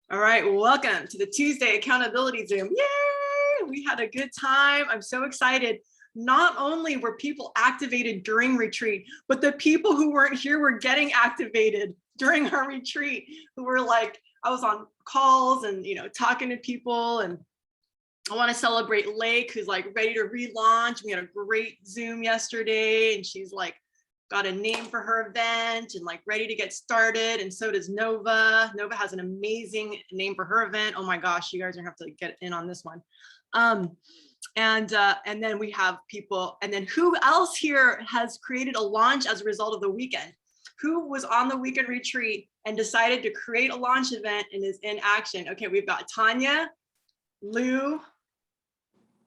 All right, welcome to the Tuesday Accountability Zoom. Yay! We had a good time. I'm so excited. Not only were people activated during retreat, but the people who weren't here were getting activated during our retreat, who were like, I was on calls and, talking to people, and I want to celebrate Lake, who's like ready to relaunch. We had a great Zoom yesterday, and she's like, got a name for her event and like ready to get started. And so does Nova. Nova has an amazing name for her event. Oh my gosh, you guys are gonna have to get in on this one. And then we have people, and then who else here has created a launch as a result of the weekend? Who was on the weekend retreat and decided to create a launch event and is in action? Okay, we've got Tanya, Lou,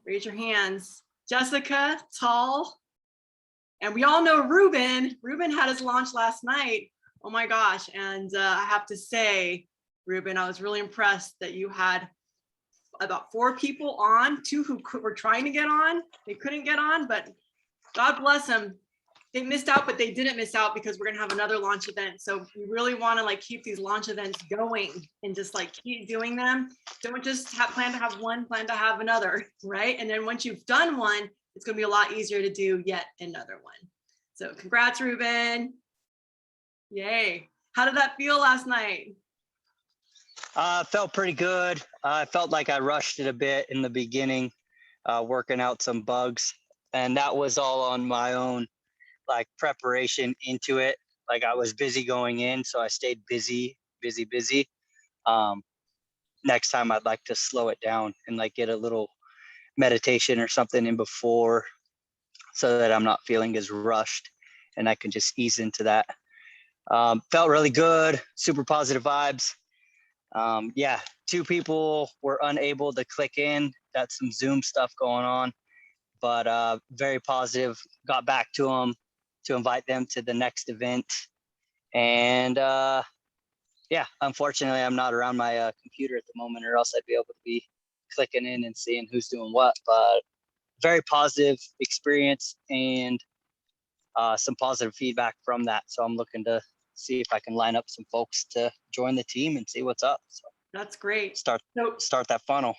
raise your hands, Jessica, Tal, and we all know Ruben. Ruben had his launch last night. Oh my gosh. And I have to say, Ruben, I was really impressed that you had about 4 people on, 2 who were trying to get on. They couldn't get on, but God bless them. They missed out, but they didn't miss out because we're gonna have another launch event. So we really wanna like keep these launch events going and just like keep doing them. Don't just plan to have one, plan to have another, right? And then once you've done one, it's going to be a lot easier to do yet another one. So congrats, Ruben. Yay. How did that feel last night? Felt pretty good. I felt like I rushed it a bit in the beginning, working out some bugs, and that was all on my own, like preparation into it. Like I was busy going in, so I stayed busy. Next time I'd like to slow it down and like get a little meditation or something in before, so that I'm not feeling as rushed and I can just ease into that. Felt really good, super positive vibes. Yeah, 2 people were unable to click in. Got some Zoom stuff going on, but very positive. Got back to them to invite them to the next event. And yeah, unfortunately, I'm not around my computer at the moment, or else I'd be able to be clicking in and seeing who's doing what. But very positive experience and some positive feedback from that. So I'm looking to see if I can line up some folks to join the team and see what's up. So that's great. Start that funnel.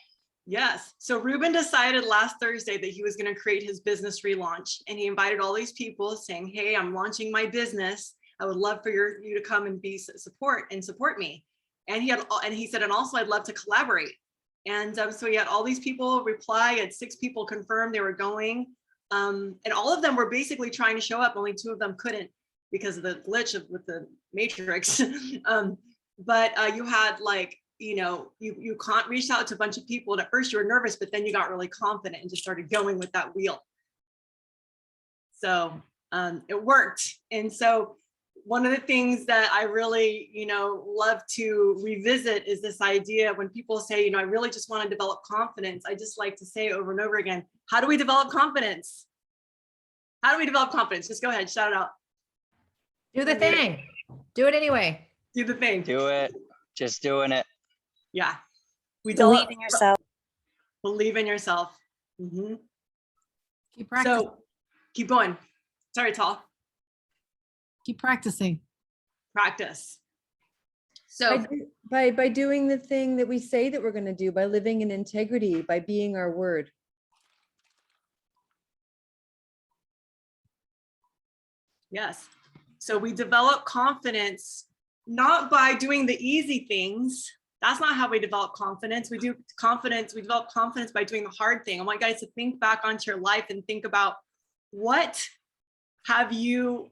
Yes. So Ruben decided last Thursday that he was going to create his business relaunch, and he invited all these people saying, hey, I'm launching my business. I would love for you to come and support me. And he said, and also I'd love to collaborate. And so he had all these people reply. He had 6 people confirm they were going. And all of them were basically trying to show up. Only 2 of them couldn't because of the glitch with the matrix. But you had like, you can't reach out to a bunch of people. And at first you were nervous, but then you got really confident and just started going with that wheel. So it worked. And so one of the things that I really, love to revisit is this idea when people say, I really just want to develop confidence. I just like to say over and over again, how do we develop confidence? How do we develop confidence? Just go ahead, shout it out. Do the thing. Do it anyway. Do the thing. Do it. Just doing it. Yeah. Believe in yourself. Believe in yourself. Mm-hmm. Keep practicing. So keep going. Sorry, Tal. Keep practicing. Practice. So by doing the thing that we say that we're going to do, by living in integrity, by being our word. Yes. So we develop confidence not by doing the easy things. That's not how we develop confidence. We develop confidence by doing the hard thing. I want you guys to think back onto your life and think about what have you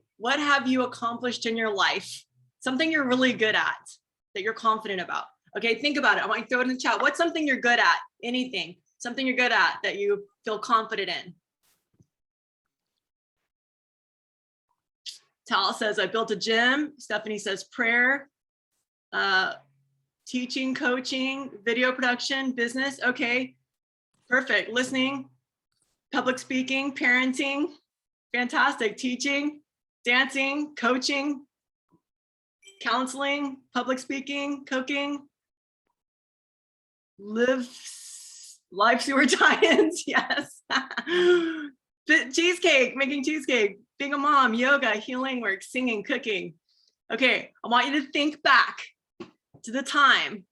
accomplished in your life? Something you're really good at that you're confident about. Okay, think about it. I want you to throw it in the chat. What's something you're good at? Anything. Something you're good at that you feel confident in. Tal says, I built a gym. Stephanie says prayer, teaching, coaching, video production, business. Okay, perfect. Listening, public speaking, parenting, fantastic. Teaching, dancing, coaching, counseling, public speaking, cooking, life sewer tie-ins, yes. Cheesecake, making cheesecake, being a mom, yoga, healing work, singing, cooking. Okay, I want you to think back to the time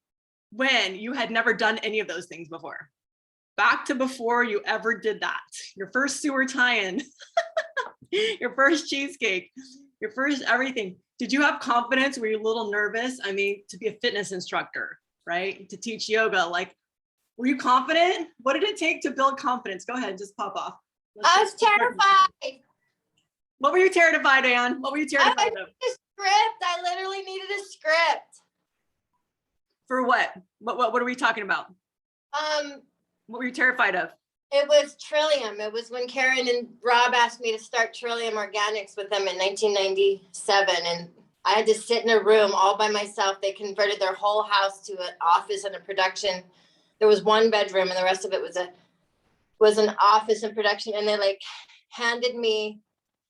when you had never done any of those things before. Back to before you ever did that. Your first sewer tie-in, your first cheesecake, your first everything. Did you have confidence? Were you a little nervous? I mean, to be a fitness instructor, right? To teach yoga, like, were you confident? What did it take to build confidence? Go ahead, just pop off. I was terrified. What were you terrified, Anne? What were you terrified of? A script. I literally needed a script. For what? What are we talking about? What were you terrified of? It was Trillium. It was when Karen and Rob asked me to start Trillium Organics with them in 1997. And I had to sit in a room all by myself. They converted their whole house to an office and a production. There was one bedroom and the rest of it was an office and production. And they like handed me,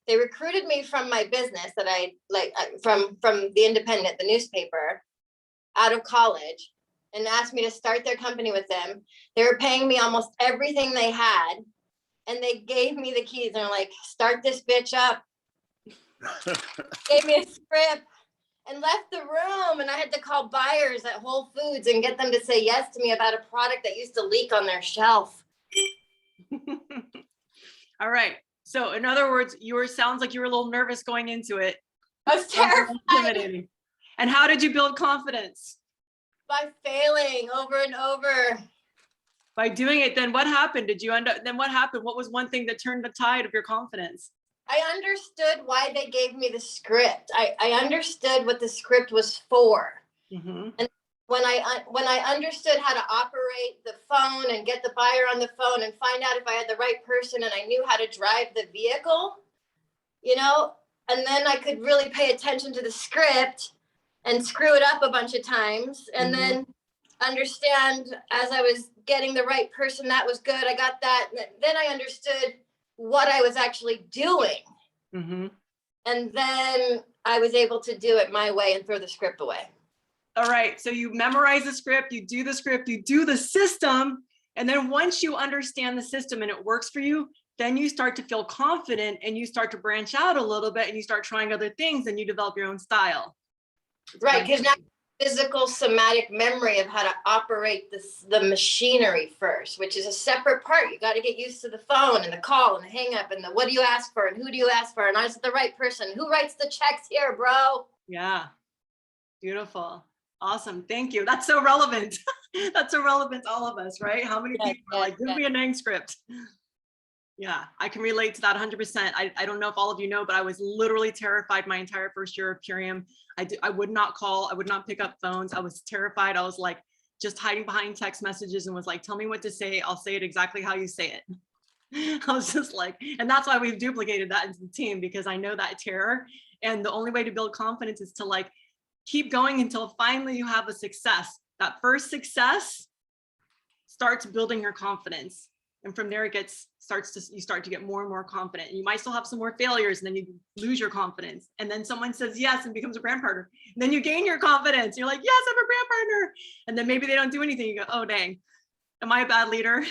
they recruited me from my business that I like from the Independent, the newspaper, out of college, and asked me to start their company with them. They were paying me almost everything they had. And they gave me the keys and they're like, start this bitch up. Gave me a script and left the room. And I had to call buyers at Whole Foods and get them to say yes to me about a product that used to leak on their shelf. All right. So in other words, sounds like you were a little nervous going into it. I was terrified. Intimidating. And how did you build confidence? By failing over and over. By doing it, then what happened? Then what happened? What was one thing that turned the tide of your confidence? I understood why they gave me the script. I understood what the script was for. Mm-hmm. And when I understood how to operate the phone and get the buyer on the phone and find out if I had the right person and I knew how to drive the vehicle, and then I could really pay attention to the script and screw it up a bunch of times and then understand as I was getting the right person, that was good. I got that. Then I understood what I was actually doing. Mm-hmm. And then I was able to do it my way and throw the script away. All right. So you memorize the script, you do the script, you do the system. And then once you understand the system and it works for you, then you start to feel confident and you start to branch out a little bit and you start trying other things and you develop your own style. Right, because now physical somatic memory of how to operate the machinery first, which is a separate part. You got to get used to the phone and the call and the hang up and the what do you ask for and who do you ask for and is it the right person? Who writes the checks here, bro? Yeah, beautiful. Awesome. Thank you. That's so relevant. That's so relevant to all of us, right? How many people are like, give me a name script? Yeah, I can relate to that 100%. I don't know if all of you know, but I was literally terrified my entire first year of Purium. I would not call, I would not pick up phones. I was terrified. I was like just hiding behind text messages and was like, tell me what to say. I'll say it exactly how you say it. I was just like, and that's why we've duplicated that into the team because I know that terror. And the only way to build confidence is to like keep going until finally you have a success. That first success starts building your confidence. And from there, you start to get more and more confident. And you might still have some more failures and then you lose your confidence. And then someone says yes and becomes a brand partner. And then you gain your confidence. You're like, yes, I'm a brand partner. And then maybe they don't do anything. You go, oh, dang, am I a bad leader?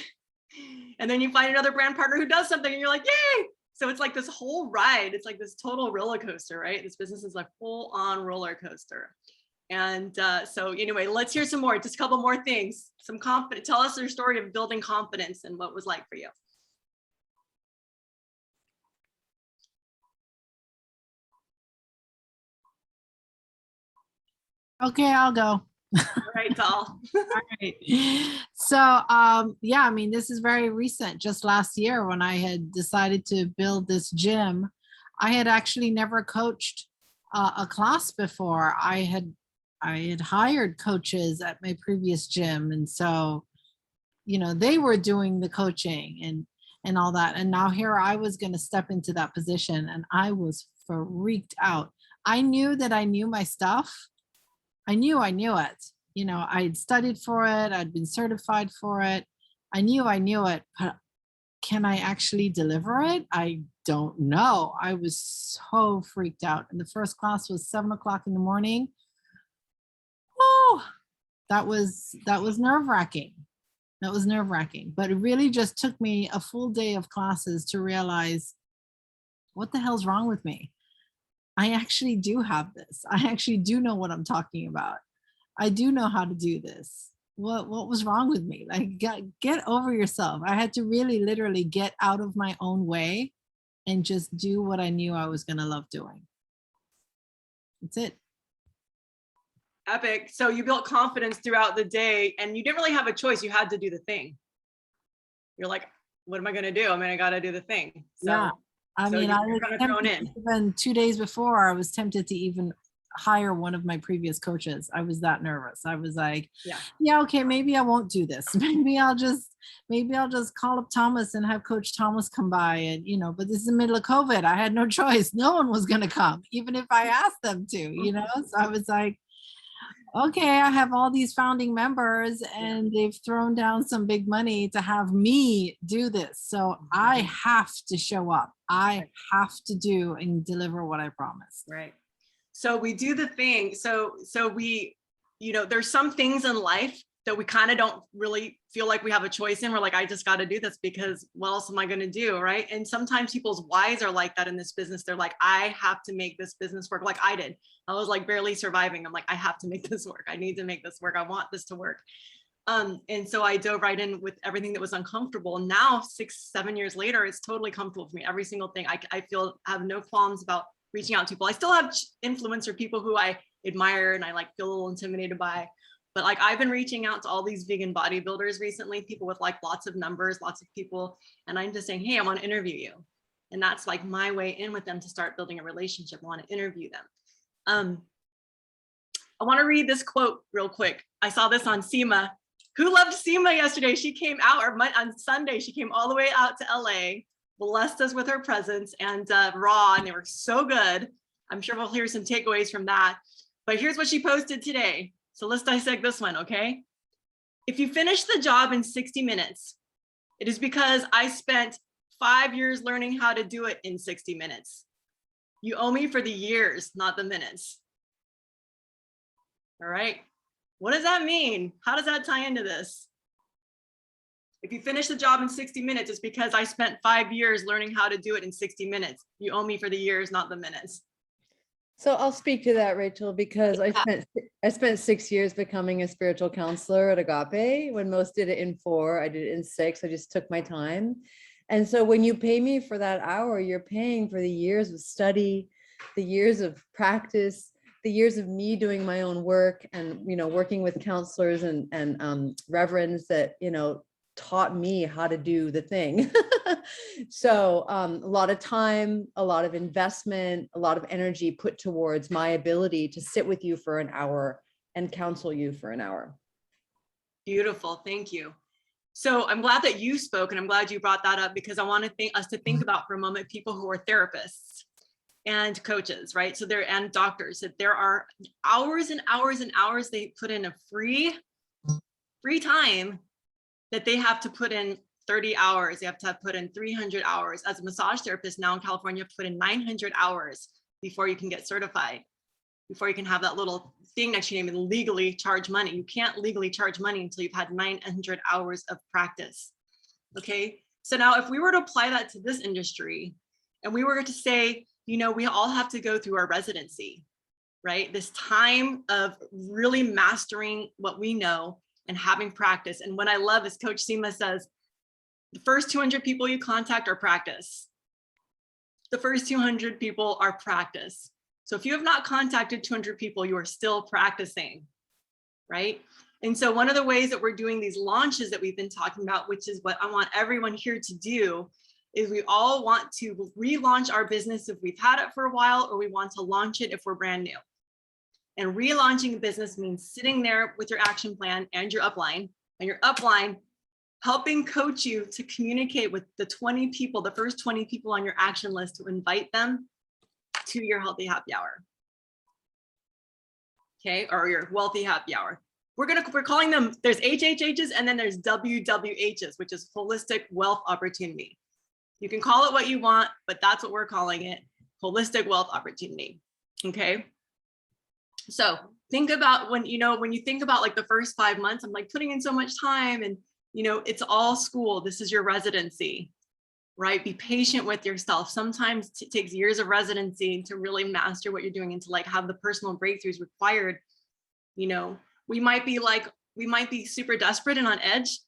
And then you find another brand partner who does something and you're like, yay. So it's like this whole ride. It's like this total roller coaster, right? This business is like full on roller coaster. And so anyway, let's hear some more, just a couple more things. Some confidence. Tell us your story of building confidence and what it was like for you. Okay, I'll go. All right, Tal. All right. So, yeah, I mean, this is very recent. Just last year when I had decided to build this gym, I had actually never coached a class before. I had hired coaches at my previous gym. And so, they were doing the coaching and all that. And now here I was going to step into that position and I was freaked out. I knew that I knew my stuff. I knew it. I'd studied for it. I'd been certified for it. I knew it, but can I actually deliver it? I don't know. I was so freaked out. And the first class was 7:00 in the morning. Oh, that was nerve-wracking. That was nerve-wracking. But it really just took me a full day of classes to realize what the hell's wrong with me. I actually do have this. I actually do know what I'm talking about. I do know how to do this. what was wrong with me? Like, get over yourself. I had to really literally get out of my own way and just do what I knew I was going to love doing. That's it. Epic. So you built confidence throughout the day and you didn't really have a choice. You had to do the thing. You're like, what am I going to do? I mean, I got to do the thing. So, Yeah. I mean, I was kind of thrown in. even 2 days before, I was tempted to even hire one of my previous coaches. I was that nervous. I was like, yeah, okay, maybe I won't do this. Maybe I'll just call up Thomas and have Coach Thomas come by, and but this is the middle of COVID. I had no choice. No one was going to come, even if I asked them to, So I was like, okay, I have all these founding members and they've thrown down some big money to have me do this. So I have to show up. I have to do and deliver what I promised. Right. So we do the thing. So we, there's some things in life that we kind of don't really feel like we have a choice in. We're like, I just got to do this because what else am I going to do? Right. And sometimes people's whys are like that in this business. They're like, I have to make this business work, like I did. I was like barely surviving. I'm like, I have to make this work. I need to make this work. I want this to work. And so I dove right in with everything that was uncomfortable. Now, 6-7 years later, it's totally comfortable for me. Every single thing I have no qualms about reaching out to people. I still have influencer people who I admire and I like feel a little intimidated by. But like I've been reaching out to all these vegan bodybuilders recently, people with like lots of numbers, lots of people. And I'm just saying, hey, I want to interview you. And that's like my way in with them to start building a relationship. I want to interview them. I want to read this quote real quick. I saw this on Seema. Who loved Seema yesterday? She came out, or on Sunday, she came all the way out to LA, blessed us with her presence and raw, and they were so good. I'm sure we'll hear some takeaways from that. But here's what she posted today. So let's dissect this one, okay? If you finish the job in 60 minutes, it is because I spent 5 years learning how to do it in 60 minutes. You owe me for the years, not the minutes. All right. What does that mean? How does that tie into this? If you finish the job in 60 minutes, it's because I spent 5 years learning how to do it in 60 minutes. You owe me for the years, not the minutes. So I'll speak to that, Rachel, because I spent 6 years becoming a spiritual counselor at Agape. When most did it in 4, I did it in 6. I just took my time. And so when you pay me for that hour, you're paying for the years of study, the years of practice, the years of me doing my own work and, working with counselors and reverends that, taught me how to do the thing. So a lot of time, a lot of investment, a lot of energy put towards my ability to sit with you for an hour and counsel you for an hour. Beautiful. Thank you. So I'm glad that you spoke and I'm glad you brought that up because I want us to think about for a moment people who are therapists and coaches, right? So and doctors, that there are hours and hours and hours they put in a free time that they have to put in 30 hours. They have to put in 300 hours. As a massage therapist now in California, you have to put in 900 hours before you can get certified, before you can have that little thing next to your name and legally charge money. You can't legally charge money until you've had 900 hours of practice. Okay. So now if we were to apply that to this industry and we were to say, we all have to go through our residency, right? This time of really mastering what we know and having practice. And what I love is Coach Seema says, the first 200 people you contact are practice. The first 200 people are practice. So if you have not contacted 200 people, you are still practicing, right? And so one of the ways that we're doing these launches that we've been talking about, which is what I want everyone here to do, is we all want to relaunch our business if we've had it for a while, or we want to launch it if we're brand new. And relaunching a business means sitting there with your action plan and your upline, and your upline helping coach you to communicate with the 20 people, the first 20 people on your action list, to invite them to your healthy happy hour. Okay, or your wealthy happy hour. We're calling them, there's HHHs and then there's WWHs, which is holistic wealth opportunity. You can call it what you want, but that's what we're calling it, holistic wealth opportunity. Okay. So think about when you think about like the first 5 months, I'm like putting in so much time and, it's all school. This is your residency, right? Be patient with yourself. Sometimes it takes years of residency to really master what you're doing and to like have the personal breakthroughs required. We might be like we might be super desperate and on edge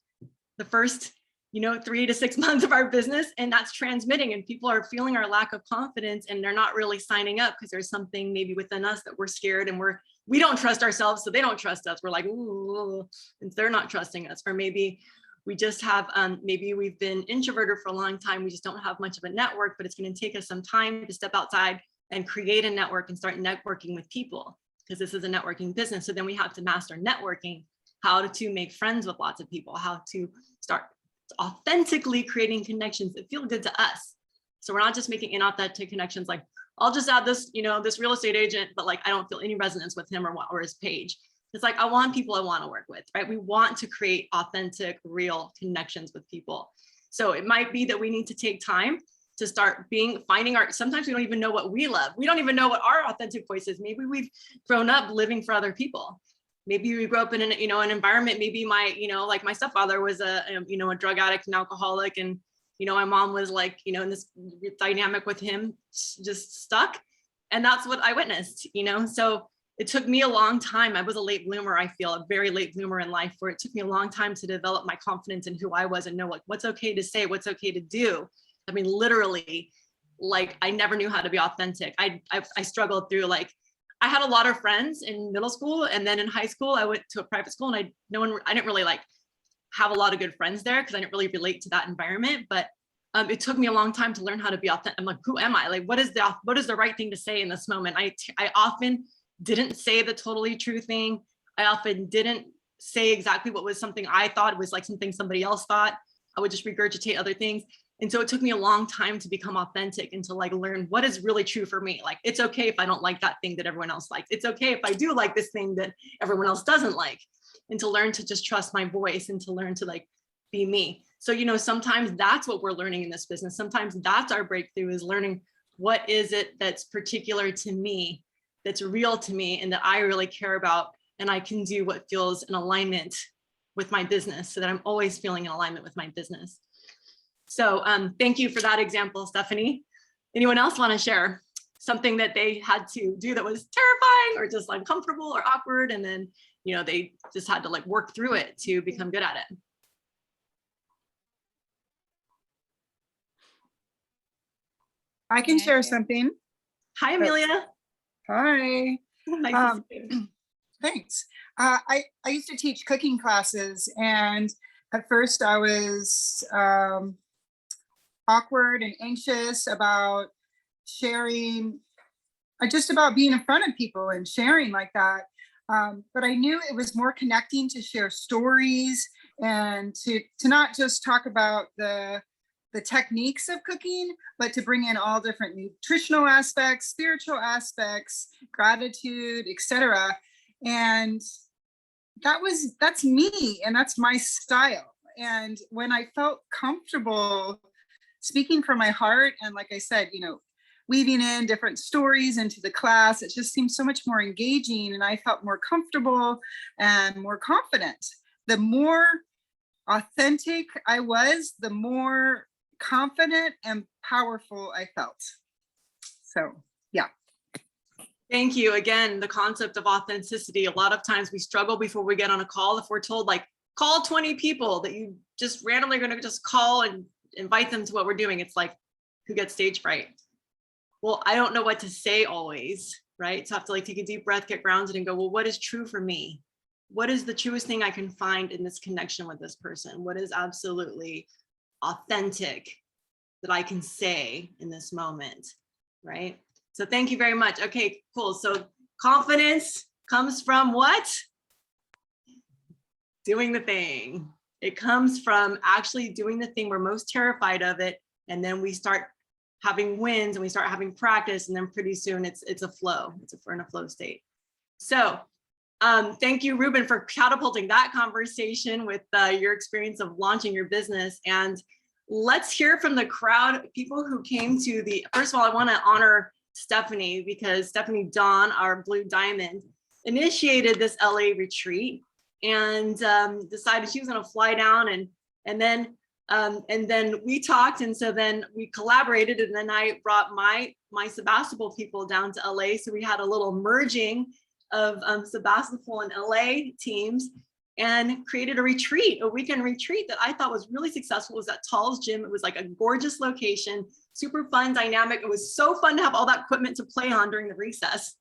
the first, 3 to 6 months of our business, and that's transmitting, and people are feeling our lack of confidence, and they're not really signing up because there's something maybe within us that we're scared, and we don't trust ourselves, so they don't trust us. We're like, ooh, and they're not trusting us. Or maybe we just have, maybe we've been introverted for a long time. We just don't have much of a network, but it's going to take us some time to step outside and create a network and start networking with people, because this is a networking business. So then we have to master networking, how to make friends with lots of people, how to start authentically creating connections that feel good to us. So we're not just making inauthentic connections like, I'll just add this, this real estate agent, but like, I don't feel any resonance with him or his page. It's like, I want people I want to work with, right? We want to create authentic, real connections with people. So it might be that we need to take time to start finding sometimes we don't even know what we love. We don't even know what our authentic voice is. Maybe we've grown up living for other people. Maybe we grew up in an environment, maybe like my stepfather was a drug addict and alcoholic, and my mom was like, in this dynamic with him, just stuck. And that's what I witnessed, so it took me a long time. I was a late bloomer, I feel, a very late bloomer in life, where it took me a long time to develop my confidence in who I was and know like what's okay to say, what's okay to do. I mean, literally, like I never knew how to be authentic. I struggled through, like, I had a lot of friends in middle school, and then in high school, I went to a private school, and I didn't really like have a lot of good friends there because I didn't really relate to that environment. But it took me a long time to learn how to be authentic. I'm like, who am I? Like, what is the right thing to say in this moment? I often didn't say the totally true thing. I often didn't say exactly what was something I thought was like something somebody else thought. I would just regurgitate other things. And so it took me a long time to become authentic and to like learn what is really true for me. Like, it's okay if I don't like that thing that everyone else likes. It's okay if I do like this thing that everyone else doesn't like, and to learn to just trust my voice and to learn to like be me. So, sometimes that's what we're learning in this business. Sometimes that's our breakthrough, is learning what is it that's particular to me, that's real to me, and that I really care about. And I can do what feels in alignment with my business, so that I'm always feeling in alignment with my business. So thank you for that example, Stephanie. Anyone else want to share something that they had to do that was terrifying or just uncomfortable or awkward, and then, they just had to like work through it to become good at it? I can share something. Hi, Amelia. Hi. Nice to see you. Thanks. I used to teach cooking classes, and at first I was awkward and anxious about sharing, just about being in front of people and sharing like that. But I knew it was more connecting to share stories and to not just talk about the techniques of cooking, but to bring in all different nutritional aspects, spiritual aspects, gratitude, etc. And that's me, and that's my style. And when I felt comfortable speaking from my heart, and like I said, weaving in different stories into the class, it just seemed so much more engaging, and I felt more comfortable and more confident. The more authentic I was, the more confident and powerful I felt. So, yeah. Thank you. Again, the concept of authenticity. A lot of times we struggle before we get on a call. If we're told like, call 20 people that you just randomly are going to just call and invite them to what we're doing, it's like, who gets stage fright? Well, I don't know what to say always, right? So I have to like take a deep breath, get grounded, and go, well, what is true for me? What is the truest thing I can find in this connection with this person? What is absolutely authentic that I can say in this moment, right? So thank you very much. Okay, cool. So confidence comes from what? Doing the thing. It comes from actually doing the thing we're most terrified of it. And then we start having wins and we start having practice. And then pretty soon it's a flow. We're in a flow state. So thank you, Ruben, for catapulting that conversation with your experience of launching your business. And let's hear from the crowd, people who came to first of all, I want to honor Stephanie, because Stephanie Dawn, our Blue Diamond, initiated this LA retreat and decided she was going to fly down, and then we talked, and so then we collaborated, and then I brought my Sebastopol people down to LA, so we had a little merging of Sebastopol and LA teams, and created a retreat, a weekend retreat that I thought was really successful. It was at Tall's Gym. It was like a gorgeous location, super fun, dynamic. It was so fun to have all that equipment to play on during the recess.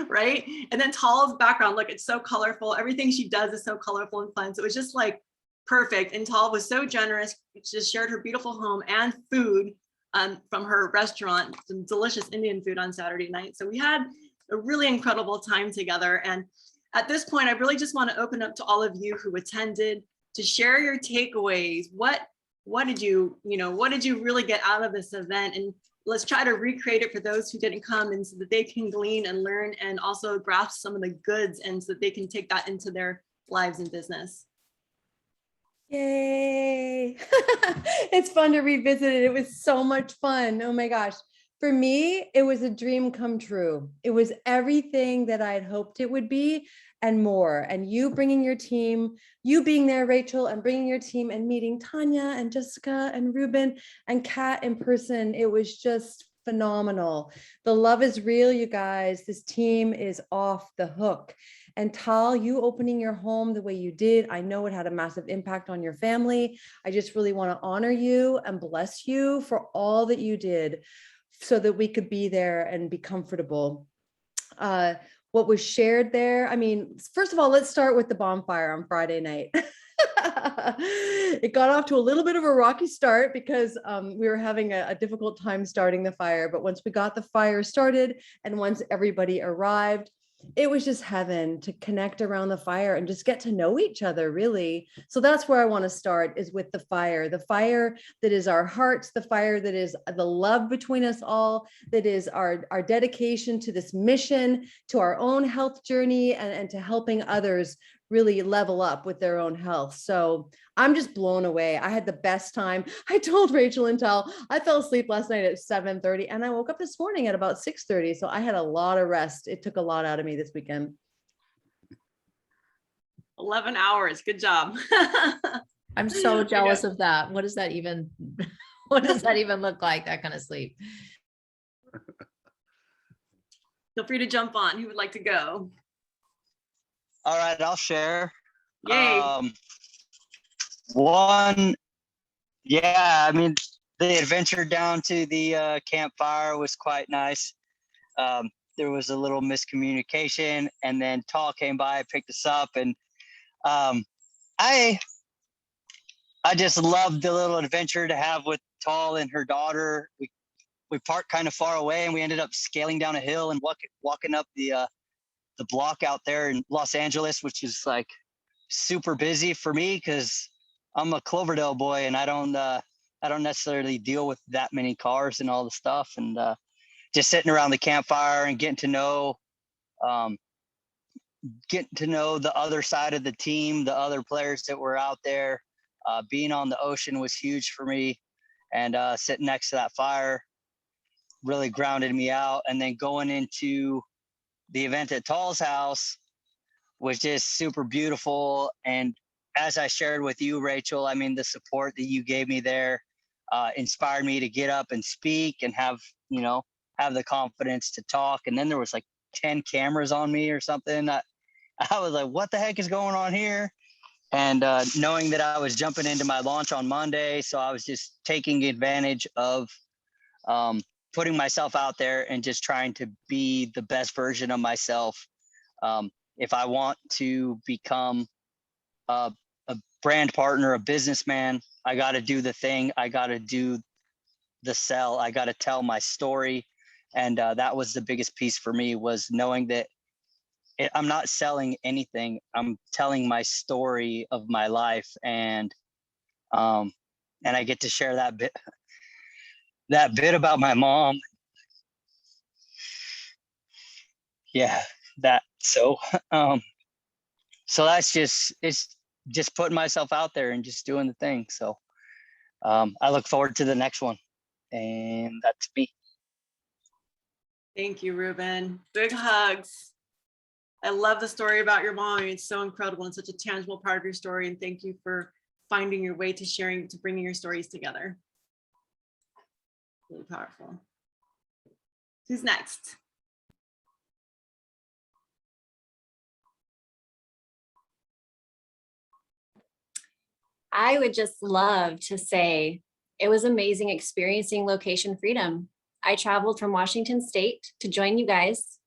Right? And then Tall's background, look, it's so colorful. Everything she does is so colorful and fun. So it was just like perfect. And Tall was so generous. She just shared her beautiful home and food from her restaurant, some delicious Indian food on Saturday night. So we had a really incredible time together. And at this point, I really just want to open up to all of you who attended to share your takeaways. What did you really get out of this event? And let's try to recreate it for those who didn't come, and so that they can glean and learn and also grasp some of the goods, and so that they can take that into their lives and business. Yay. It's fun to revisit it. It was so much fun. Oh my gosh. For me, it was a dream come true. It was everything that I had hoped it would be and more. And you bringing your team, you being there, Rachel, and bringing your team and meeting Tanya and Jessica and Ruben and Kat in person. It was just phenomenal. The love is real, you guys. This team is off the hook. And Tal, you opening your home the way you did, I know it had a massive impact on your family. I just really want to honor you and bless you for all that you did so that we could be there and be comfortable. What was shared there, I mean, first of all, let's start with the bonfire on Friday night. It got off to a little bit of a rocky start because we were having a difficult time starting the fire. But once we got the fire started and once everybody arrived, it was just heaven to connect around the fire and just get to know each other, really. So that's where I want to start, is with the fire that is our hearts, the fire that is the love between us all, that is our dedication to this mission, to our own health journey, and to helping others really level up with their own health. So I'm just blown away. I had the best time. I told Rachel and Tal, I fell asleep last night at 7:30 and I woke up this morning at about 6:30. So I had a lot of rest. It took a lot out of me this weekend. 11 hours. Good job. I'm so jealous of that. What does that even look like, that kind of sleep? Feel free to jump on. Who would like to go? All right, I'll share. Yay. I mean, the adventure down to the campfire was quite nice. There was a little miscommunication, and then Tall came by, picked us up, and I just loved the little adventure to have with Tall and her daughter. We parked kind of far away, and we ended up scaling down a hill and walking up the block out there in Los Angeles, which is like super busy for me because I'm a Cloverdale boy and I don't necessarily deal with that many cars and all the stuff. And just sitting around the campfire and getting to know the other side of the team, the other players that were out there. Being on the ocean was huge for me, and sitting next to that fire really grounded me out. And then going into the event at Tall's house was just super beautiful. And as I shared with you, Rachel, I mean, the support that you gave me there inspired me to get up and speak and have the confidence to talk. And then there was like 10 cameras on me or something. I was like, what the heck is going on here? And knowing that I was jumping into my launch on Monday, so I was just taking advantage of putting myself out there and just trying to be the best version of myself. If I want to become a brand partner, a businessman, I got to do the thing. I got to do the sell. I got to tell my story. And that was the biggest piece for me, was knowing that I'm not selling anything. I'm telling my story of my life. And I get to share that bit about my mom. Yeah, that. So that's it's just putting myself out there and just doing the thing. So I look forward to the next one. And that's me. Thank you, Ruben. Big hugs. I love the story about your mom. It's so incredible and such a tangible part of your story. And thank you for finding your way to bringing your stories together. Really powerful. Who's next? I would just love to say it was amazing experiencing location freedom. I traveled from Washington State to join you guys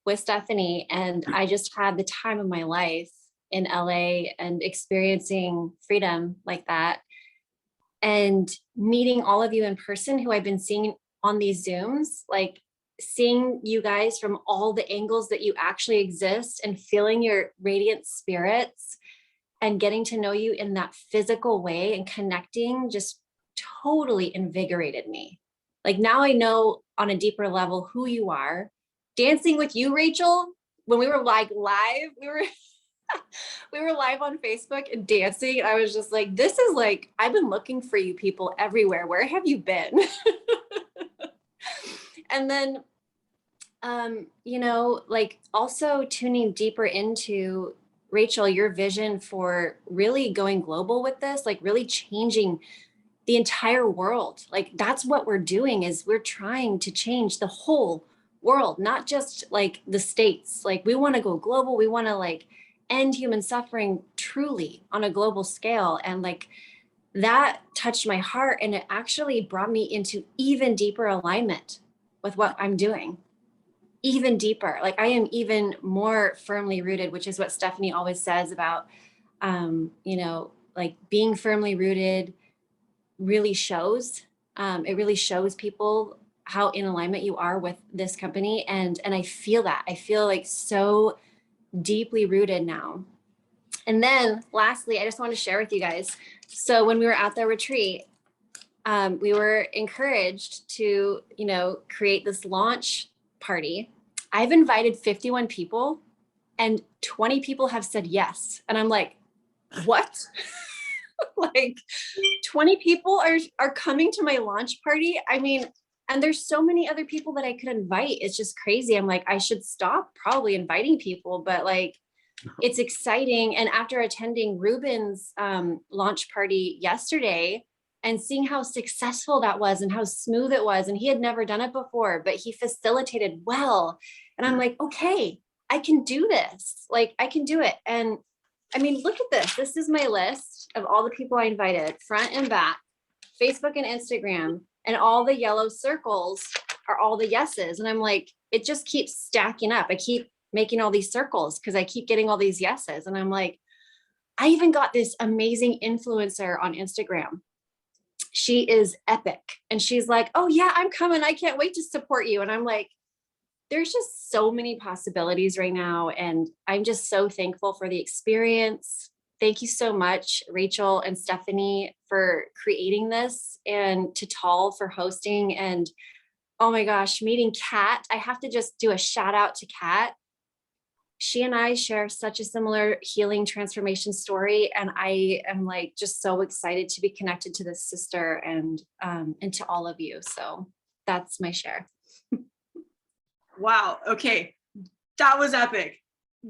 with Stephanie, and I just had the time of my life in LA and experiencing freedom like that. And meeting all of you in person who I've been seeing on these Zooms, like seeing you guys from all the angles that you actually exist and feeling your radiant spirits and getting to know you in that physical way and connecting just totally invigorated me. Like now I know on a deeper level who you are. Dancing with you, Rachel, when we were like live, we were live on Facebook and dancing. And I was just like, this is like, I've been looking for you people everywhere. Where have you been? And then, you know, like also tuning deeper into Rachel, your vision for really going global with this, like really changing the entire world. Like that's what we're doing, is we're trying to change the whole world, not just like the States. Like we want to go global. We want to like end human suffering truly on a global scale. And like that touched my heart, and it actually brought me into even deeper alignment with what I'm doing. Even deeper. Like I am even more firmly rooted, which is what Stephanie always says about, you know, like being firmly rooted really shows. It really shows people how in alignment you are with this company. And I feel that. I feel like so deeply rooted now. And then lastly, I just want to share with you guys. So when we were at the retreat, we were encouraged to, you know, create this launch party. I've invited 51 people and 20 people have said yes. And I'm like, what? Like 20 people are coming to my launch party. I mean, and there's so many other people that I could invite. It's just crazy. I'm like, I should stop probably inviting people, but like, it's exciting. And after attending Ruben's launch party yesterday and seeing how successful that was and how smooth it was, and he had never done it before, but he facilitated well. And I'm like, okay, I can do this. Like I can do it. And I mean, look at this. This is my list of all the people I invited, front and back, Facebook and Instagram, and all the yellow circles are all the yeses. And I'm like, it just keeps stacking up. I keep making all these circles because I keep getting all these yeses. And I'm like, I even got this amazing influencer on Instagram. She is epic. And she's like, oh yeah, I'm coming. I can't wait to support you. And I'm like, there's just so many possibilities right now. And I'm just so thankful for the experience. Thank you so much, Rachel and Stephanie, for creating this, and to Tal for hosting. And oh my gosh, meeting Kat. I have to just do a shout out to Kat. She and I share such a similar healing transformation story. And I am like, just so excited to be connected to this sister and to all of you. So that's my share. Wow. Okay. That was epic.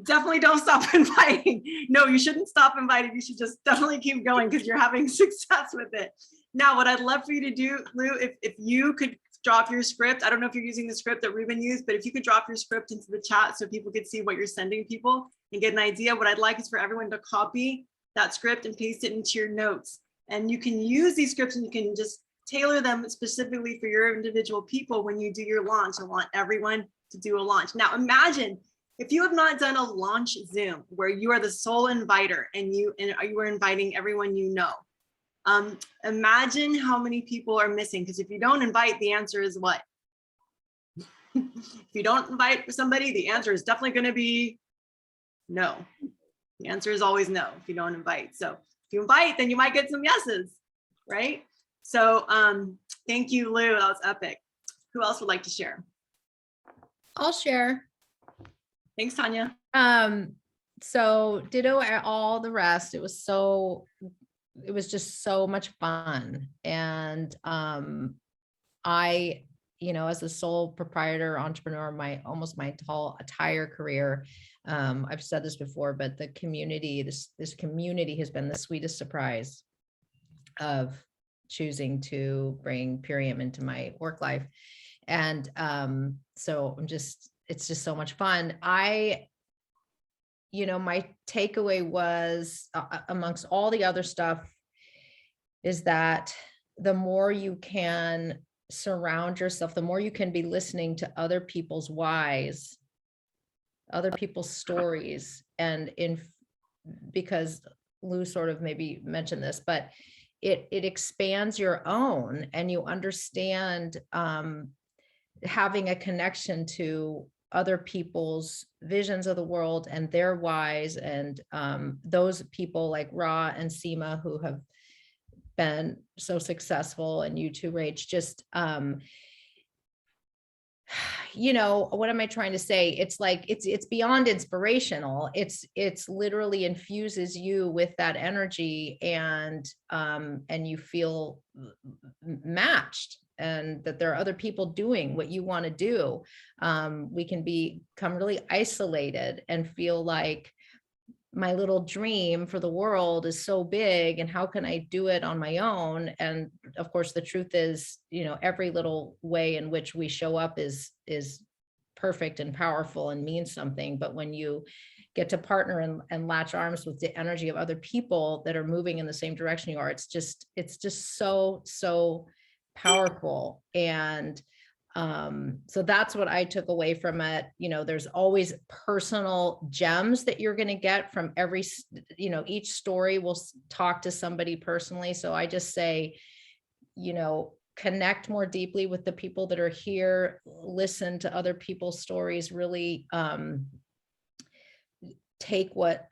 Definitely don't stop inviting. No, you shouldn't stop inviting. You should just definitely keep going because you're having success with it. Now, what I'd love for you to do, Lou, if you could drop your script. I don't know if you're using the script that Ruben used, but if you could drop your script into the chat so people could see what you're sending people and get an idea. What I'd like is for everyone to copy that script and paste it into your notes. And you can use these scripts and you can just tailor them specifically for your individual people when you do your launch. I want everyone to do a launch. Now imagine if you have not done a launch Zoom where you are the sole inviter and you are inviting everyone you know. Imagine how many people are missing, because if you don't invite, the answer is what? If you don't invite somebody, the answer is definitely going to be no. The answer is always no if you don't invite. So if you invite, then you might get some yeses, right? So thank you, Lou. That was epic. Who else would like to share? I'll share. Thanks, Tanya. So ditto all the rest. It was just so much fun. And I, as a sole proprietor entrepreneur, almost my entire career, I've said this before, but the community, this community has been the sweetest surprise of choosing to bring Purium into my work life. And so it's just so much fun. My takeaway was amongst all the other stuff is that the more you can surround yourself, the more you can be listening to other people's whys, other people's stories, and because Lou sort of maybe mentioned this, but it expands your own, and you understand having a connection to other people's visions of the world and their whys, and those people like Ra and Seema who have been so successful, and you too, Rach, just you know, what am I trying to say? It's like, it's beyond inspirational. It's literally infuses you with that energy, and you feel matched, and that there are other people doing what you want to do. We can become really isolated and feel like my little dream for the world is so big, and how can I do it on my own? And of course, the truth is, you know, every little way in which we show up is perfect and powerful and means something. But when you get to partner and latch arms with the energy of other people that are moving in the same direction you are, it's just so powerful. And so that's what I took away from it. You know, there's always personal gems that you're going to get from every, you know, each story will talk to somebody personally. So I just say, you know, connect more deeply with the people that are here, listen to other people's stories, really take what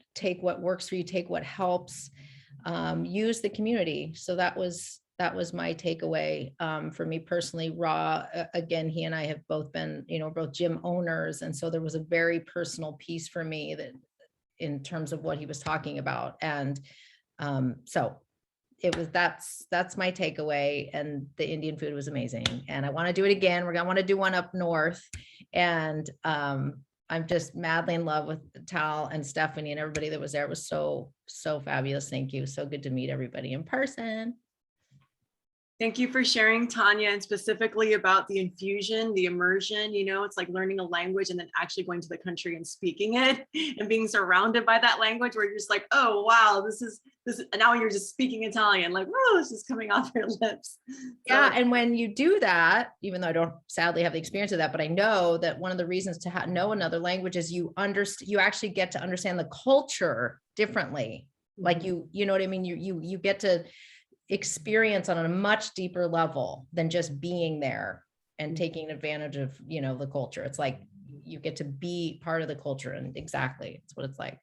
works for you, take what helps, use the community. So that was my takeaway for me personally. Ra, again, he and I have both been, you know, both gym owners. And so there was a very personal piece for me that in terms of what he was talking about. And so it was, that's my takeaway. And the Indian food was amazing. And I want to do it again. We're going to want to do one up north. And I'm just madly in love with Tal and Stephanie and everybody that was there. It was so fabulous. Thank you. So good to meet everybody in person. Thank you for sharing, Tanya, and specifically about the infusion, the immersion. You know, it's like learning a language and then actually going to the country and speaking it and being surrounded by that language, where you're just like, oh, wow, this is, and now you're just speaking Italian, like, whoa, this is coming off your lips. Yeah. And when you do that, even though I don't sadly have the experience of that, but I know that one of the reasons to know another language is you actually get to understand the culture differently. Like you know what I mean? You get to experience on a much deeper level than just being there and taking advantage of, you know, the culture. It's like you get to be part of the culture, and exactly, it's what it's like.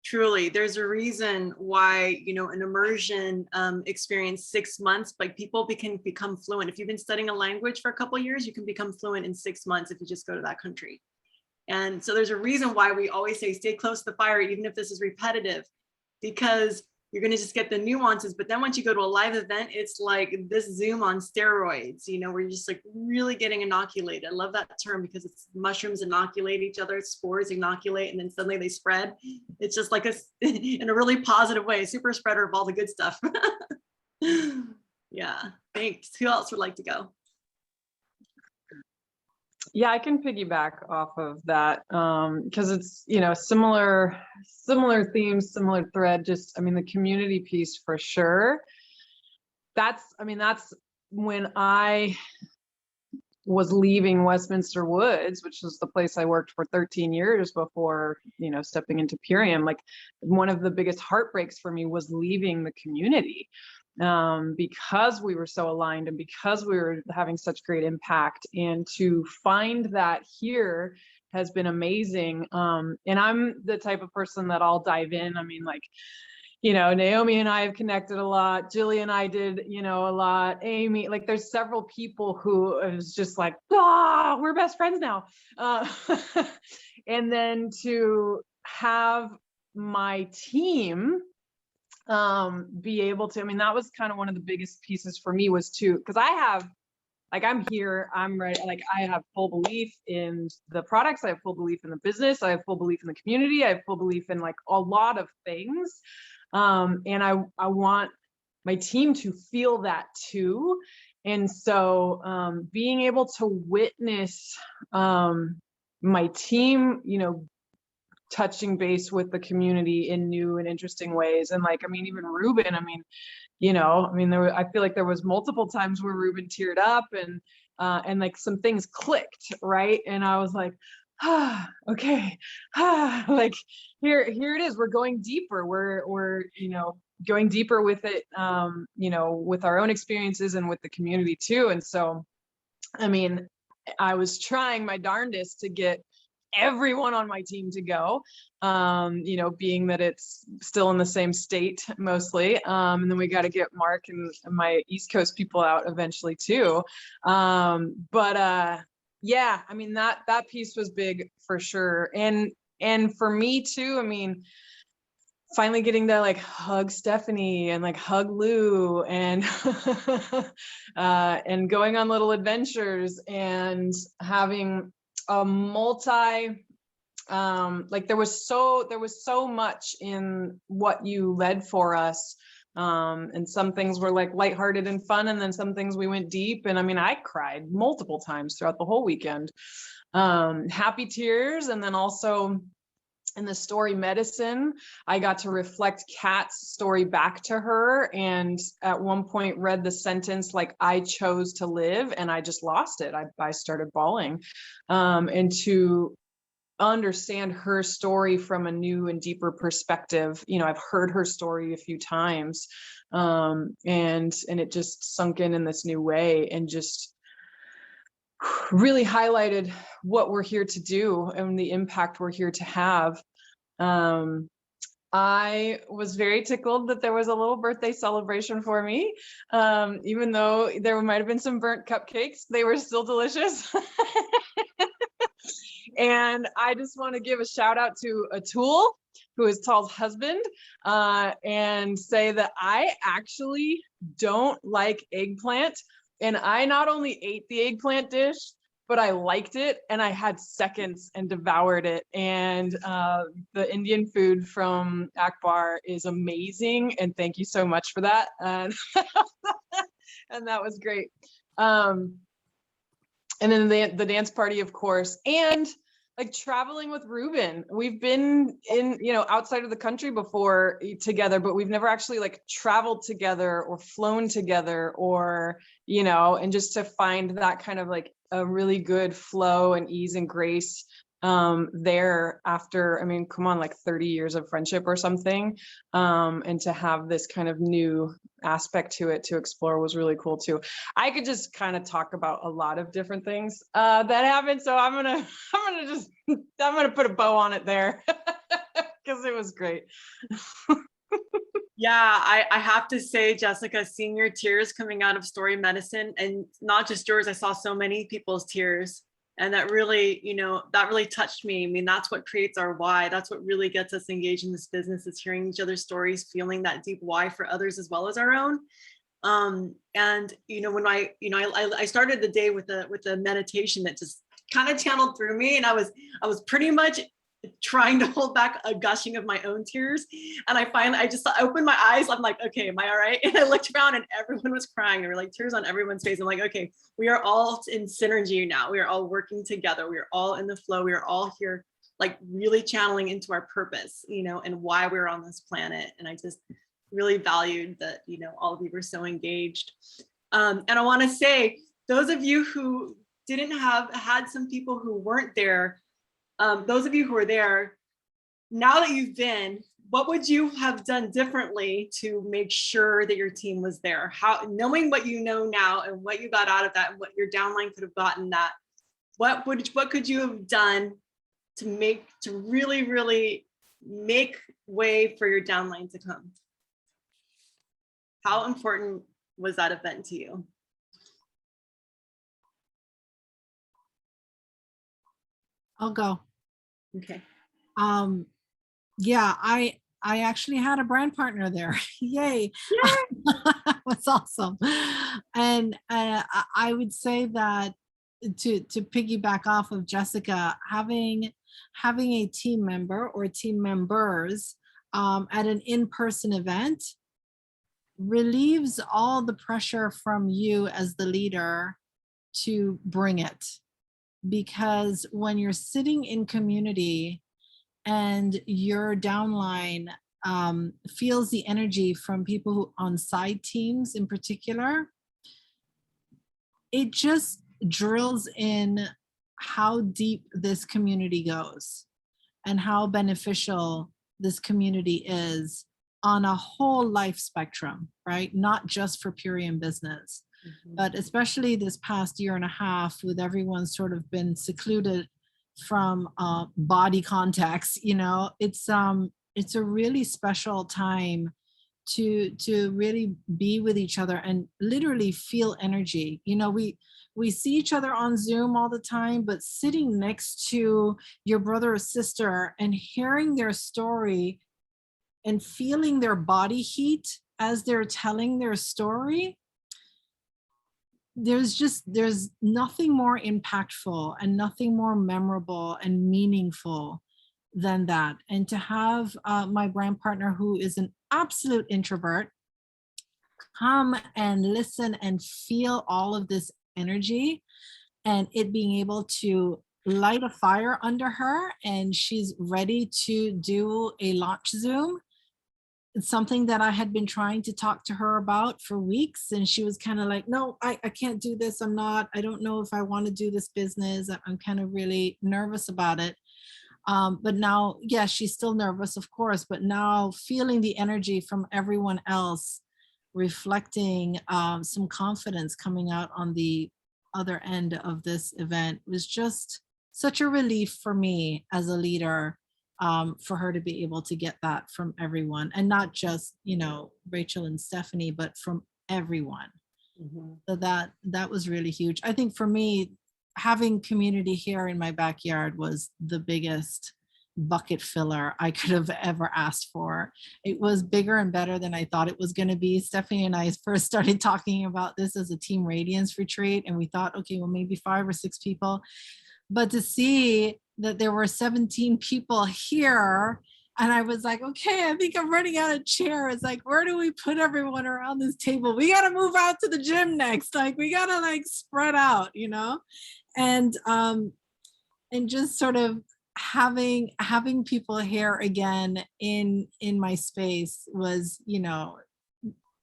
Truly, there's a reason why, you know, an immersion experience 6 months, like people can become fluent. If you've been studying a language for a couple of years, you can become fluent in 6 months if you just go to that country. And so there's a reason why we always say stay close to the fire, even if this is repetitive, because you're going to just get the nuances. But then once you go to a live event, it's like this Zoom on steroids, you know, where you're just like really getting inoculated. I love that term because it's mushrooms inoculate each other, spores inoculate, and then suddenly they spread. It's just like in a really positive way, super spreader of all the good stuff. Yeah, thanks. Who else would like to go? Yeah, I can piggyback off of that because it's, you know, similar themes, similar thread, just, I mean, the community piece for sure. That's when I was leaving Westminster Woods, which was the place I worked for 13 years before, you know, stepping into Purium. Like one of the biggest heartbreaks for me was leaving the community. Because we were so aligned and because we were having such great impact, and to find that here has been amazing. And I'm the type of person that I'll dive in. I mean, like, you know, Naomi and I have connected a lot. Jillian and I did, you know, a lot. Amy, like there's several people who is just like, we're best friends now. And then to have my team be able to, I mean, that was kind of one of the biggest pieces for me, was to, because I have, like, I'm here, I'm ready, like I have full belief in the products, I have full belief in the business, I have full belief in the community, I have full belief in like a lot of things. And I want my team to feel that too. And so being able to witness my team, you know, touching base with the community in new and interesting ways. And like, I mean, even Ruben, I mean, you know, I mean, I feel like there was multiple times where Ruben teared up and like some things clicked, right? And I was like, okay, like here it is. We're going deeper. We're you know, going deeper with it, you know, with our own experiences and with the community too. And so, I mean, I was trying my darndest to get everyone on my team to go, you know, being that it's still in the same state mostly. And then we got to get Mark and my East Coast people out eventually too. Yeah, I mean, that piece was big for sure. And for me too, I mean, finally getting to like hug Stephanie and like hug Lou and and going on little adventures and having a multi like there was so much in what you led for us. And some things were like lighthearted and fun, and then some things we went deep. And I mean, I cried multiple times throughout the whole weekend. Happy tears, and then also in the story medicine, I got to reflect Kat's story back to her, and at one point read the sentence like, I chose to live, and I just lost it. I started bawling. And to understand her story from a new and deeper perspective, you know, I've heard her story a few times, and it just sunk in this new way, and just really highlighted what we're here to do and the impact we're here to have. I was very tickled that there was a little birthday celebration for me. Even though there might've been some burnt cupcakes, they were still delicious. And I just want to give a shout out to Atul, who is Tal's husband, and say that I actually don't like eggplant. And I not only ate the eggplant dish, but I liked it, and I had seconds and devoured it. And the Indian food from Akbar is amazing, and thank you so much for that. And that was great. And then the dance party, of course, and like traveling with Ruben. We've been in, you know, outside of the country before together, but we've never actually like traveled together or flown together, or, you know, and just to find that kind of like a really good flow and ease and grace there after, I mean, come on, like 30 years of friendship or something. And to have this kind of new aspect to it to explore was really cool too. I could just kind of talk about a lot of different things that happened. So I'm gonna put a bow on it there because it was great. Yeah, I have to say, Jessica, seeing your tears coming out of story medicine, and not just yours, I saw so many people's tears. And that really, you know, that really touched me. I mean, that's what creates our why. That's what really gets us engaged in this business, is hearing each other's stories, feeling that deep why for others as well as our own. And, you know, when I started the day with a meditation that just kind of channeled through me. And I was pretty much trying to hold back a gushing of my own tears. And I just opened my eyes. I'm like, okay, am I all right? And I looked around and everyone was crying. There were like tears on everyone's face. I'm like, okay, we are all in synergy now. We are all working together. We are all in the flow. We are all here, like really channeling into our purpose, you know, and why we're on this planet. And I just really valued that, you know, all of you were so engaged. And I want to say, those of you who didn't had some people who weren't there, those of you who are there, now that you've been, what would you have done differently to make sure that your team was there? How, knowing what you know now and what you got out of that and what your downline could have gotten that, what could you have done to really, really make way for your downline to come? How important was that event to you? I'll go. Okay. Yeah, I actually had a brand partner there. Yay. That's awesome. And I would say that to piggyback off of Jessica, having a team member or team members at an in-person event relieves all the pressure from you as the leader to bring it. Because when you're sitting in community and your downline feels the energy from people who on side teams in particular, it just drills in how deep this community goes and how beneficial this community is on a whole life spectrum, right? Not just for Purium business, but especially this past year and a half with everyone sort of been secluded from body contacts, you know, it's a really special time to really be with each other and literally feel energy. You know, we see each other on Zoom all the time, but sitting next to your brother or sister and hearing their story and feeling their body heat as they're telling their story, there's nothing more impactful and nothing more memorable and meaningful than that. And to have my brand partner, who is an absolute introvert, come and listen and feel all of this energy, and it being able to light a fire under her, and she's ready to do a launch Zoom. It's something that I had been trying to talk to her about for weeks, and she was kind of like, no, I can't do this. I don't know if I want to do this business. I'm kind of really nervous about it. But now, yeah, she's still nervous, of course, but now feeling the energy from everyone else, reflecting some confidence coming out on the other end of this event was just such a relief for me as a leader, for her to be able to get that from everyone, and not just, you know, Rachel and Stephanie, but from everyone. So that was really huge. I think for me, having community here in my backyard was the biggest bucket filler I could have ever asked for. It was bigger and better than I thought it was going to be. Stephanie and I first started talking about this as a Team Radiance retreat, and we thought, okay, well, maybe 5 or 6 people. But to see that there were 17 people here, and I was like, okay, I think I'm running out of chairs. Like, where do we put everyone around this table? We got to move out to the gym next. Like, we got to like spread out, you know? And just sort of having people here again in my space was, you know,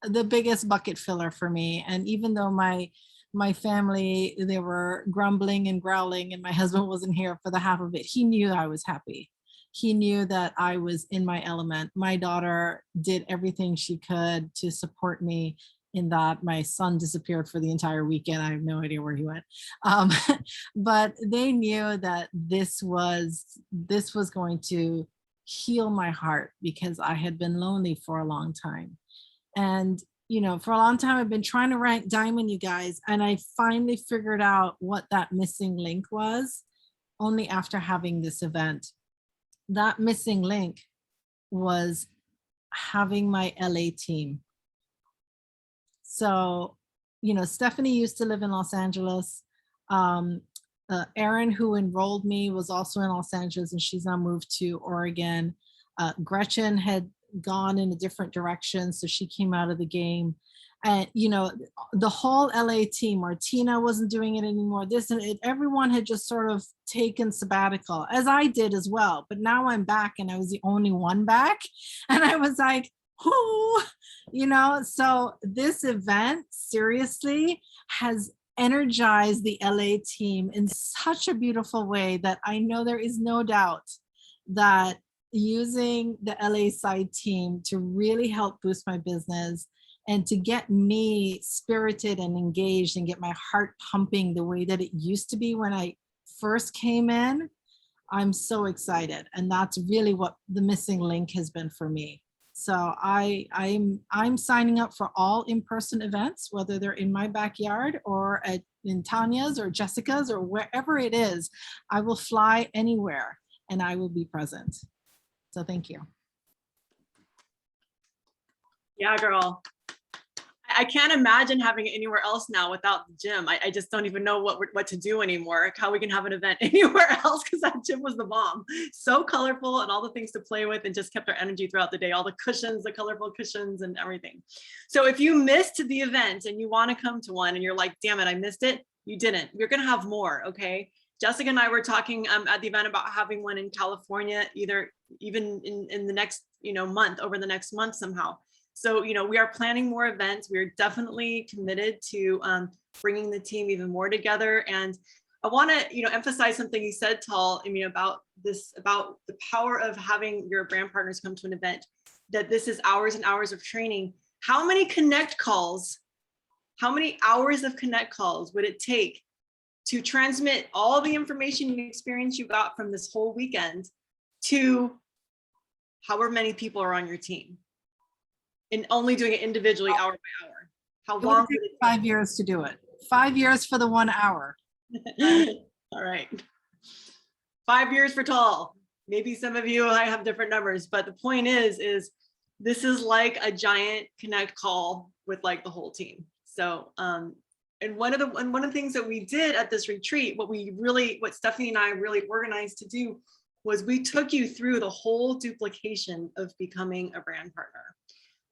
the biggest bucket filler for me. And even though my family, they were grumbling and growling, and my husband wasn't here for the half of it, he knew I was happy. He knew that I was in my element. My daughter did everything she could to support me in that. My son disappeared for the entire weekend. I have no idea where he went. But they knew that this was going to heal my heart, because I had been lonely for a long time. And, you know, for a long time, I've been trying to rank diamond, you guys, and I finally figured out what that missing link was only after having this event. That missing link was having my LA team. So, you know, Stephanie used to live in Los Angeles. Erin, who enrolled me, was also in Los Angeles, and she's now moved to Oregon. Gretchen had gone in a different direction, so she came out of the game. And, you know, the whole LA team, Martina wasn't doing it anymore. Everyone had just sort of taken sabbatical, as I did as well. But now I'm back, and I was the only one back. And I was like, whoo, you know, so this event seriously has energized the LA team in such a beautiful way that I know there is no doubt that using the LA side team to really help boost my business and to get me spirited and engaged and get my heart pumping the way that it used to be when I first came in, I'm so excited. And that's really what the missing link has been for me. So I'm signing up for all in-person events, whether they're in my backyard or in Tanya's or Jessica's or wherever it is. I will fly anywhere and I will be present. So thank you. Yeah, girl. I can't imagine having it anywhere else now without the gym. I just don't even know what to do anymore, how we can have an event anywhere else, because that gym was the bomb. So colorful and all the things to play with, and just kept our energy throughout the day, all the cushions, the colorful cushions and everything. So if you missed the event and you want to come to one and you're like, damn it, I missed it, you didn't. We're going to have more, okay? Jessica and I were talking at the event about having one in California, even in the next, month, over the next month somehow. So, we are planning more events. We're definitely committed to bringing the team even more together. And I want to, emphasize something you said, Tal, about the power of having your brand partners come to an event, that this is hours and hours of training. How many hours of connect calls would it take to transmit all the information and experience you got from this whole weekend to however many people are on your team, and only doing it individually hour by hour? How It would long take would it 5 years to do it. 5 years for the 1 hour. take? All right. 5 years for Tall. Maybe some of you, I have different numbers, but the point is this is like a giant connect call with like the whole team. So, and one of the things that we did at this retreat, what Stephanie and I really organized to do was we took you through the whole duplication of becoming a brand partner.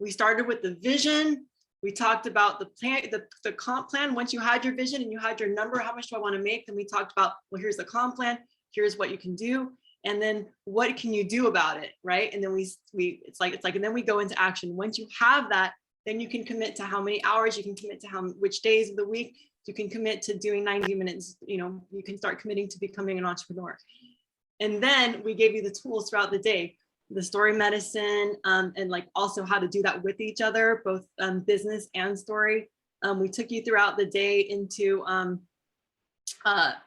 We started with the vision. We talked about the plan, the comp plan. Once you had your vision and you had your number, how much do I want to make? Then we talked about, well, here's the comp plan. Here's what you can do. And then what can you do about it, right? And then and then we go into action. Once you have that, then you can commit to how many hours, you can commit to which days of the week, you can commit to doing 90 minutes, you can start committing to becoming an entrepreneur. And then we gave you the tools throughout the day, the story medicine, and like also how to do that with each other, both business and story. We took you throughout the day into,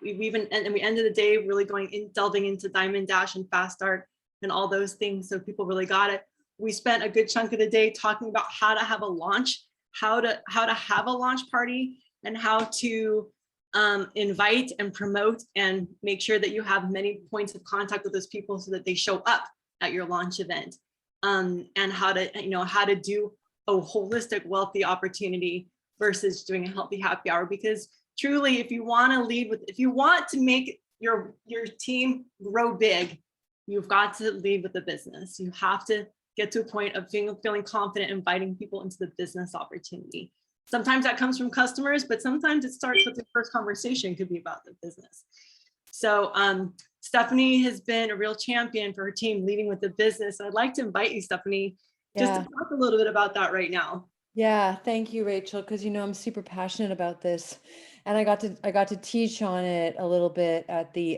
we ended the day really delving into Diamond Dash and Fast Start and all those things. So people really got it. We spent a good chunk of the day talking about how to have a launch, how to have a launch party, and how to invite and promote and make sure that you have many points of contact with those people so that they show up at your launch event, and how to do a holistic wealthy opportunity versus doing a healthy happy hour. Because truly, if you want to make your team grow big, you've got to lead with the business. You have to get to a point of feeling confident inviting people into the business opportunity. Sometimes that comes from customers, but sometimes it starts with the first conversation, could be about the business. So Stephanie has been a real champion for her team, leading with the business. I'd like to invite you, Stephanie, just to talk a little bit about that right now. Yeah, thank you, Rachel, because I'm super passionate about this, and I got to teach on it a little bit at the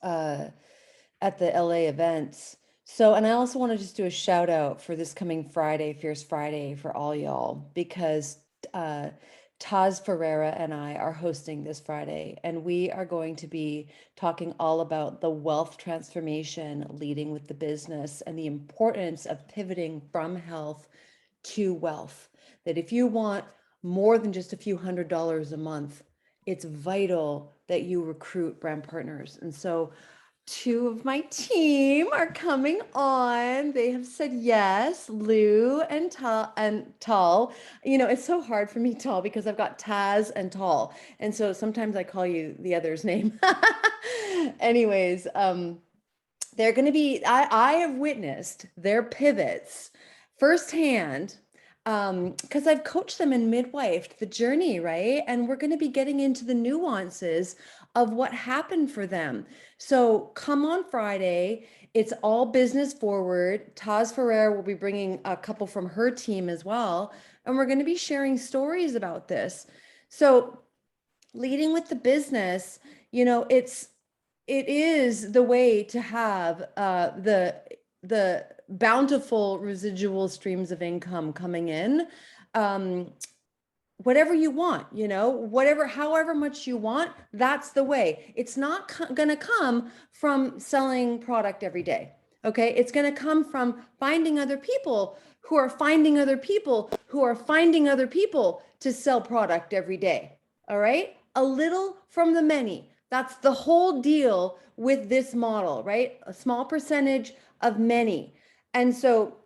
LA events. So, and I also want to just do a shout out for this coming Friday, Fierce Friday, for all y'all, because Taz Ferreira and I are hosting this Friday, and we are going to be talking all about the wealth transformation, leading with the business, and the importance of pivoting from health to wealth. That if you want more than just a few $100s a month, it's vital that you recruit brand partners. And so 2 of my team are coming on. They have said yes, Lou and Tal. It's so hard for me, Tal, because I've got Taz and Tal. And so sometimes I call you the other's name. Anyways, they're going to be, I have witnessed their pivots firsthand, because I've coached them and midwifed the journey, right? And we're going to be getting into the nuances of what happened for them. So come on Friday. It's all business forward. Taz Ferrer will be bringing a couple from her team as well. And we're going to be sharing stories about this. So leading with the business, it is the way to have the bountiful residual streams of income coming in. Whatever you want, however much you want, that's the way. It's not going to come from selling product every day. Okay. It's going to come from finding other people who are finding other people who are finding other people to sell product every day. All right. A little from the many. That's the whole deal with this model, right? A small percentage of many. And so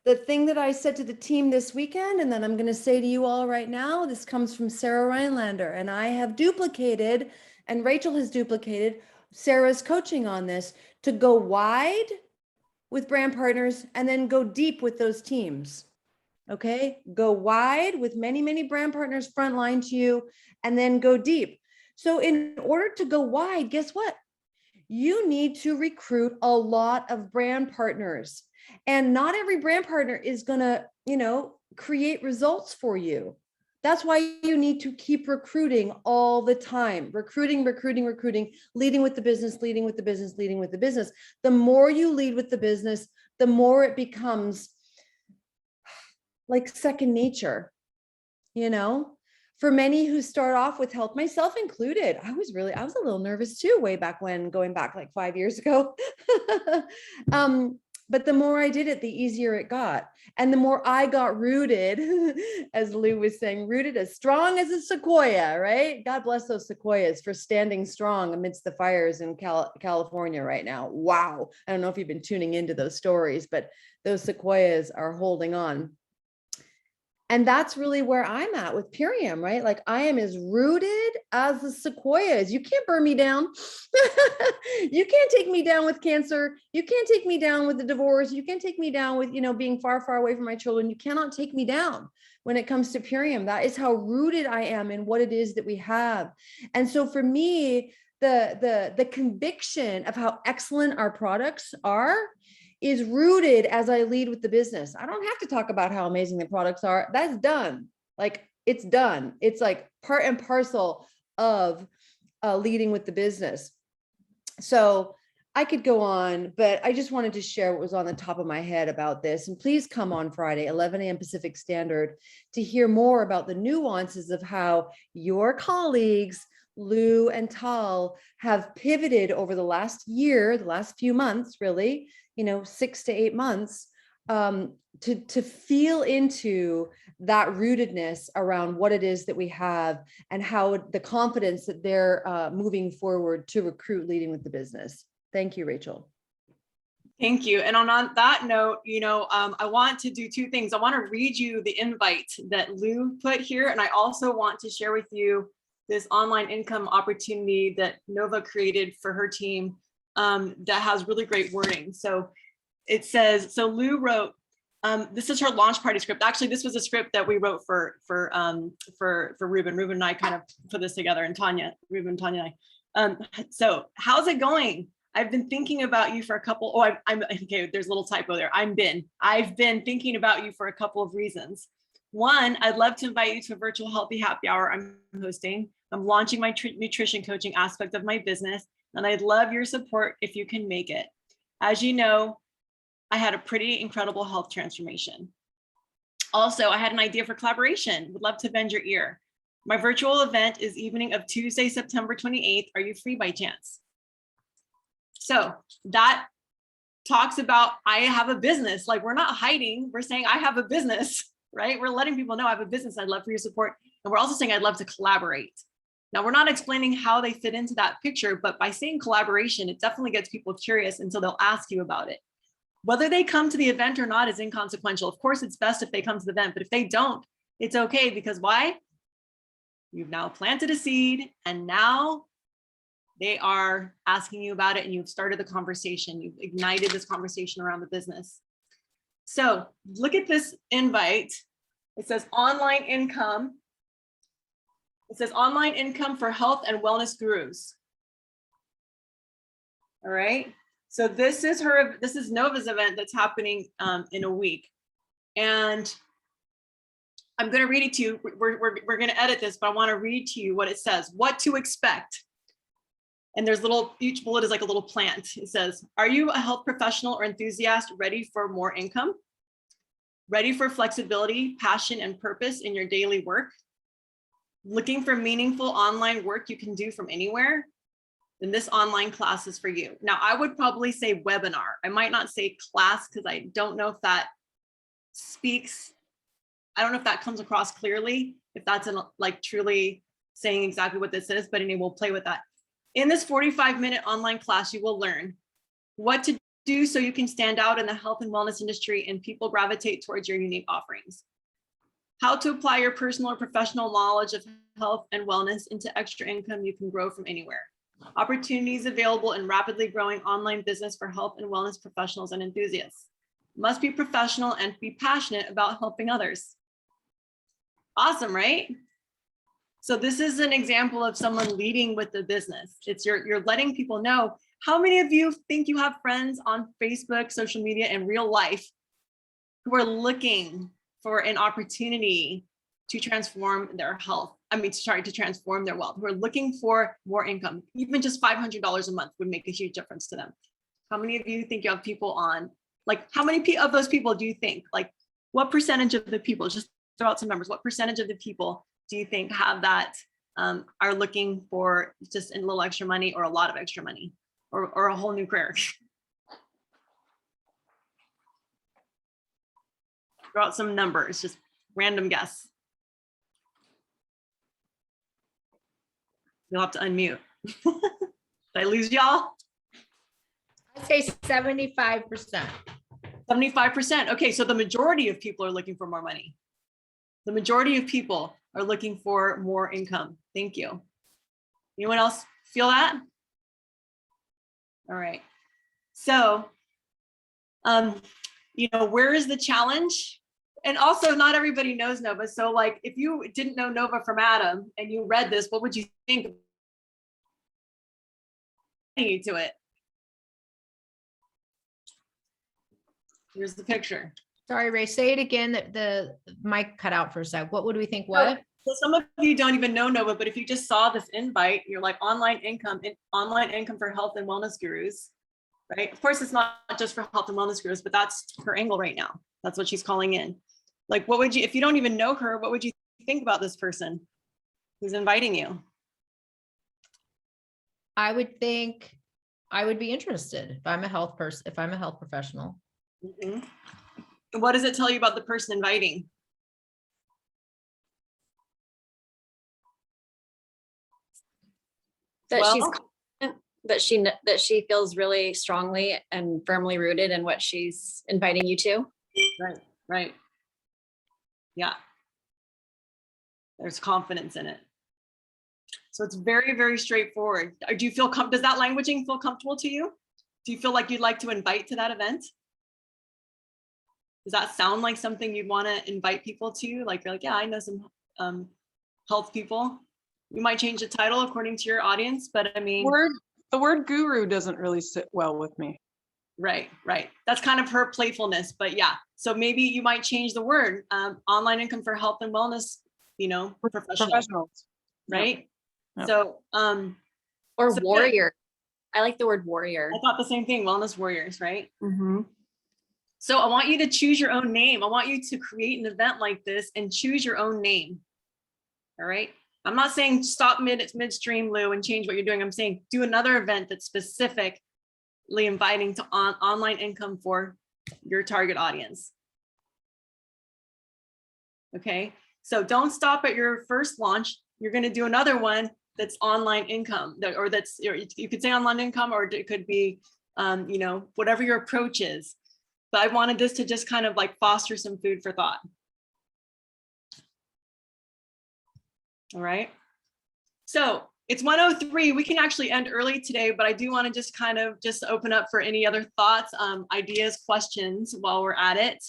the thing that I said to the team this weekend, and then I'm going to say to you all right now, this comes from Sarah Rhinelander, and I have duplicated, and Rachel has duplicated Sarah's coaching on this, to go wide with brand partners and then go deep with those teams. Okay, go wide with many, many brand partners frontline to you, and then go deep. So in order to go wide, guess what? You need to recruit a lot of brand partners. And not every brand partner is going to, create results for you. That's why you need to keep recruiting all the time. Recruiting, leading with the business, leading with the business, leading with the business. The more you lead with the business, the more it becomes like second nature, For many who start off with health, myself included, I was a little nervous too, way back when, going back like 5 years ago. But the more I did it, the easier it got. And the more I got rooted, as Lou was saying, rooted as strong as a sequoia, right? God bless those sequoias for standing strong amidst the fires in California right now. Wow. I don't know if you've been tuning into those stories, but those sequoias are holding on. And that's really where I'm at with Purium, right? Like I am as rooted as the sequoias. You can't burn me down. You can't take me down with cancer. You can't take me down with the divorce. You can't take me down with, being far, far away from my children. You cannot take me down when it comes to Purium. That is how rooted I am in what it is that we have. And so for me, the conviction of how excellent our products are is rooted as I lead with the business. I don't have to talk about how amazing the products are. That's done. Like it's done. It's like part and parcel of leading with the business. So I could go on, but I just wanted to share what was on the top of my head about this. And please come on Friday, 11 a.m. Pacific Standard, to hear more about the nuances of how your colleagues, Lou and Tal, have pivoted over the last year, the last few months, really, 6 to 8 months, to feel into that rootedness around what it is that we have and how the confidence that they're moving forward to recruit leading with the business. Thank you, Rachel. Thank you. And on that note, I want to do two things. I want to read you the invite that Lou put here. And I also want to share with you this online income opportunity that Nova created for her team that has really great wording. So it says, so Lou wrote, this is her launch party script. Actually, this was a script that we wrote for Ruben. Ruben and I kind of put this together, and Ruben, Tanya and I. So how's it going? I've been thinking about you for a couple. Oh, I'm okay. There's a little typo there. I've been thinking about you for a couple of reasons. One, I'd love to invite you to a virtual healthy happy hour I'm hosting. I'm launching my nutrition coaching aspect of my business, and I'd love your support if you can make it. As you know, I had a pretty incredible health transformation. Also, I had an idea for collaboration. Would love to bend your ear. My virtual event is evening of Tuesday, September 28th. Are you free by chance? So that talks about I have a business. Like, we're not hiding. We're saying I have a business, right? We're letting people know I have a business. I'd love for your support. And we're also saying I'd love to collaborate. Now, we're not explaining how they fit into that picture, but by saying collaboration, it definitely gets people curious, and so they'll ask you about it. Whether they come to the event or not is inconsequential. Of course, it's best if they come to the event, but if they don't, it's okay, because why? You've now planted a seed, and now they are asking you about it, and you've started the conversation. You've ignited this conversation around the business. So look at this invite. It says online income. It says online income for health and wellness gurus. All right. So this is Nova's event that's happening in a week. And I'm going to read it to you. We're going to edit this, but I want to read to you what it says, what to expect. And there's each bullet is like a little plant. It says, are you a health professional or enthusiast ready for more income? Ready for flexibility, passion, and purpose in your daily work? Looking for meaningful online work you can do from anywhere? Then this online class is for you. Now, I would probably say webinar. I might not say class because I don't know if that I don't know if that comes across clearly, if that's like truly saying exactly what this is, but anyway, we'll play with that. In this 45-minute online class, you will learn what to do so you can stand out in the health and wellness industry and people gravitate towards your unique offerings. How to apply your personal or professional knowledge of health and wellness into extra income you can grow from anywhere. Opportunities available in rapidly growing online business for health and wellness professionals and enthusiasts. Must be professional and be passionate about helping others. Awesome, right? So this is an example of someone leading with the business. It's you're letting people know. How many of you think you have friends on Facebook, social media, and real life who are looking for an opportunity to transform their health? To transform their wealth, who are looking for more income. Even just $500 a month would make a huge difference to them. How many of you think you have people on, like, how many of those people do you think, like, what percentage of the people, just throw out some numbers, what percentage of the people do you think have that, are looking for just a little extra money or a lot of extra money or a whole new career? Throw out some numbers, just random guess. You'll have to unmute. Did I lose y'all? I'd say 75%. 75%. Okay, so the majority of people are looking for more money. The majority of people are looking for more income. Thank you. Anyone else feel that? All right. So, where is the challenge? And also, not everybody knows Nova. So, like, if you didn't know Nova from Adam and you read this, what would you think to it? Here's the picture. Sorry, Ray, say it again. The mic cut out for a sec. What would we think? What? So some of you don't even know Nova, but if you just saw this invite, you're like online income for health and wellness gurus, right? Of course, it's not just for health and wellness gurus, but that's her angle right now. That's what she's calling in. Like, what would you, if you don't even know her, what would you think about this person who's inviting you? I would think I would be interested if I'm a health person, if I'm a health professional. Mm-hmm. What does it tell you about the person inviting? That Well, she's confident, that she feels really strongly and firmly rooted in what she's inviting you to. Right. Yeah. There's confidence in it. So it's very, very straightforward. Do you feel, does that languaging feel comfortable to you? Do you feel like you'd like to invite to that event? Does that sound like something you'd want to invite people to? Like, you're like, yeah, I know some health people. You might change the title according to your audience, but I mean, the word guru doesn't really sit well with me. Right. That's kind of her playfulness, but yeah. So maybe you might change the word, online income for health and wellness, professionals. Right. Yep. So, or warrior. I like the word warrior. I thought the same thing, wellness warriors, right? Mm-hmm. So I want you to choose your own name. I want you to create an event like this and choose your own name. All right. I'm not saying stop midstream, Lou, and change what you're doing. I'm saying do another event that's specifically inviting to online income for your target audience. Okay. So don't stop at your first launch. You're going to do another one that's online income, or you could say online income, or it could be, whatever your approach is. But I wanted this to just kind of like foster some food for thought. All right. So it's 1:03. We can actually end early today, but I do want to just open up for any other thoughts, ideas, questions while we're at it.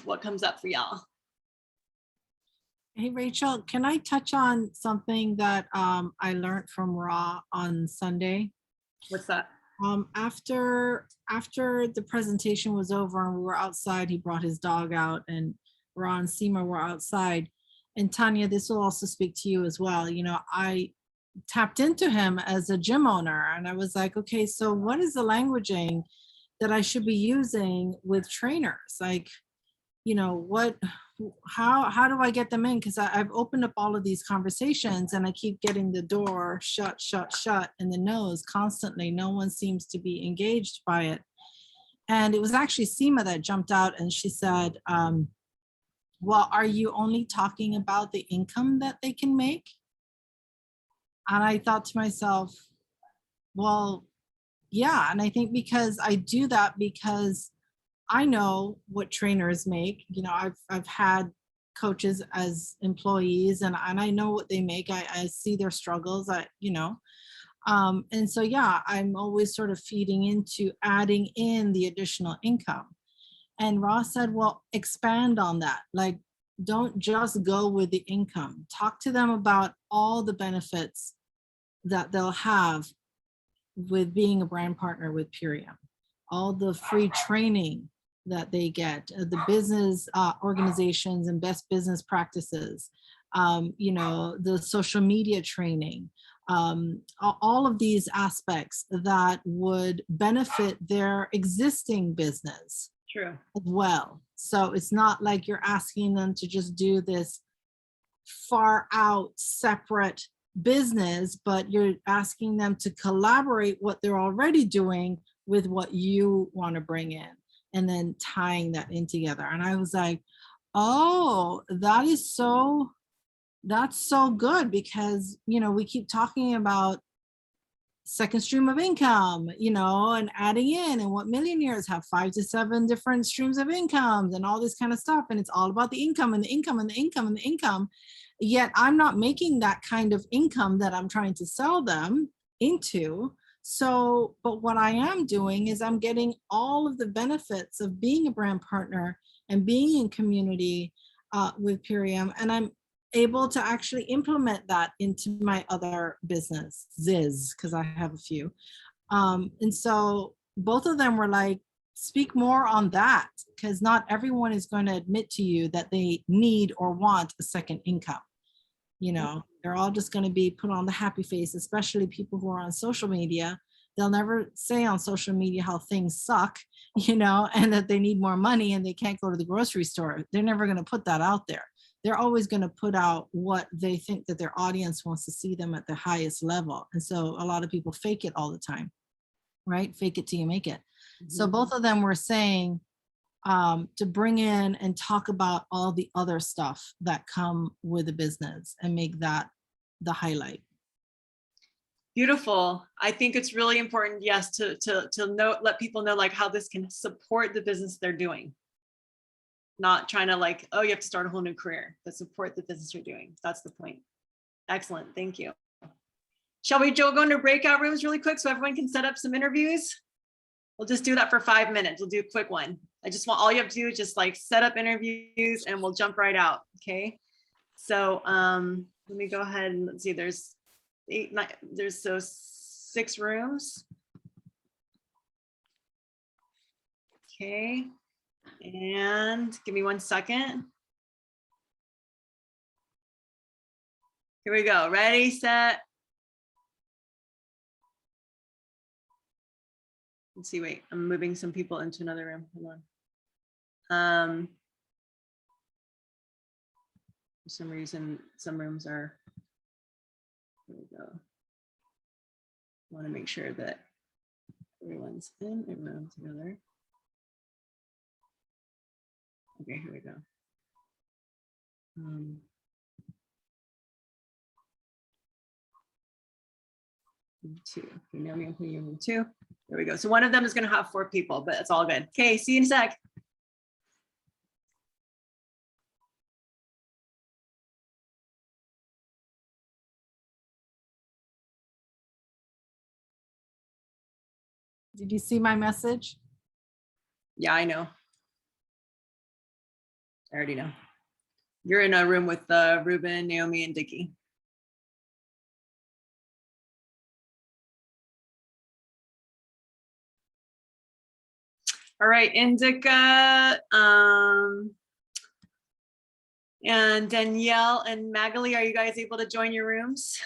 What comes up for y'all? Hey, Rachel, can I touch on something that I learned from Ra on Sunday? What's that? After the presentation was over and we were outside, he brought his dog out, and Ra and Seema were outside. And Tanya, this will also speak to you as well. I tapped into him as a gym owner, and I was like, okay, so what is the languaging that I should be using with trainers? Like, how do I get them in? Because I've opened up all of these conversations and I keep getting the door shut in the nose constantly. No one seems to be engaged by it. And it was actually Seema that jumped out and she said, well, are you only talking about the income that they can make? And I thought to myself, well, yeah. And I think because I do that because I know what trainers make. I've had coaches as employees and I know what they make. I see their struggles, and so, yeah, I'm always sort of feeding into adding in the additional income. And Ross said, well, expand on that. Like, don't just go with the income. Talk to them about all the benefits that they'll have with being a brand partner with Purium, all the free training that they get, the business organizations and best business practices, you know, the social media training, all of these aspects that would benefit their existing business. True. As well. So it's not like you're asking them to just do this far out separate business, but you're asking them to collaborate what they're already doing with what you want to bring in, and then tying that in together. And I was like, oh, that's so good, because, you know, we keep talking about second stream of income, you know, and adding in, and what millionaires have 5 to 7 different streams of incomes and all this kind of stuff. And it's all about the income and the income and the income and the income. Yet I'm not making that kind of income that I'm trying to sell them into. So, but what I am doing is I'm getting all of the benefits of being a brand partner and being in community with Purium. And I'm able to actually implement that into my other businesses, because I have a few. And so both of them were like, speak more on that, because not everyone is going to admit to you that they need or want a second income. You know, they're all just going to be put on the happy face, especially people who are on social media. They'll never say on social media how things suck, you know, and that they need more money and they can't go to the grocery store. They're never going to put that out there. They're always going to put out what they think that their audience wants to see them at the highest level. And so a lot of people fake it all the time, right? Fake it till you make it. Mm-hmm. So both of them were saying to bring in and talk about all the other stuff that come with the business and make that the highlight. Beautiful. I think it's really important, yes, to know, let people know like how this can support the business they're doing. Not trying to like, oh, you have to start a whole new career, but support the business you're doing. That's the point. Excellent. Thank you. Shall we, Joe, go into breakout rooms really quick so everyone can set up some interviews? We'll just do that for 5 minutes. We'll do a quick one. I just want, all you have to do is just like set up interviews and we'll jump right out. Okay. So let me go ahead and let's see, there's 6 rooms. Okay. And give me 1 second. Here we go. Ready, set. Let's see, wait, I'm moving some people into another room. Hold on. For some reason, some rooms are, here we go. I want to make sure that everyone's in a room together. Okay, here we go. 2. Okay, now I'm putting you in 2. There we go. So one of them is going to have 4 people, but it's all good. Okay, see you in a sec. Did you see my message? Yeah, I know. I already know. You're in a room with Ruben, Naomi, and Dickie. All right, Indica, and Danielle and Magali, are you guys able to join your rooms?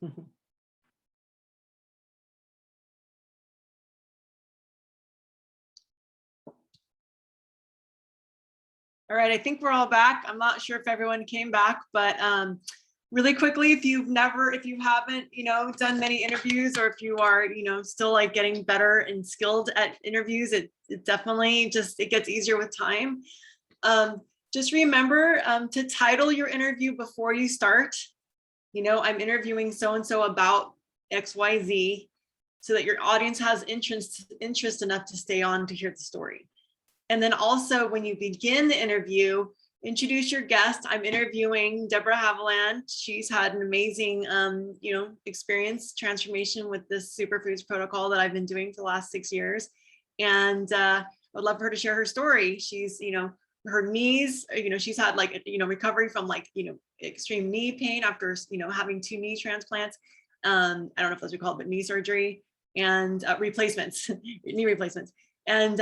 All right, I think we're all back. I'm not sure if everyone came back, but really quickly, if you haven't, done many interviews, or if you are, still like getting better and skilled at interviews, it definitely it gets easier with time. Just remember to title your interview before you start. I'm interviewing so-and-so about XYZ, so that your audience has interest enough to stay on to hear the story. And then also, when you begin the interview, introduce your guest. I'm interviewing Deborah Haviland. She's had an amazing, experience, transformation with this superfoods protocol that I've been doing for the last 6 years. And I would love for her to share her story. She's, her knees, she's had recovery from extreme knee pain after, having 2 knee transplants. I don't know if those are called, but knee surgery and replacements, knee replacements. And,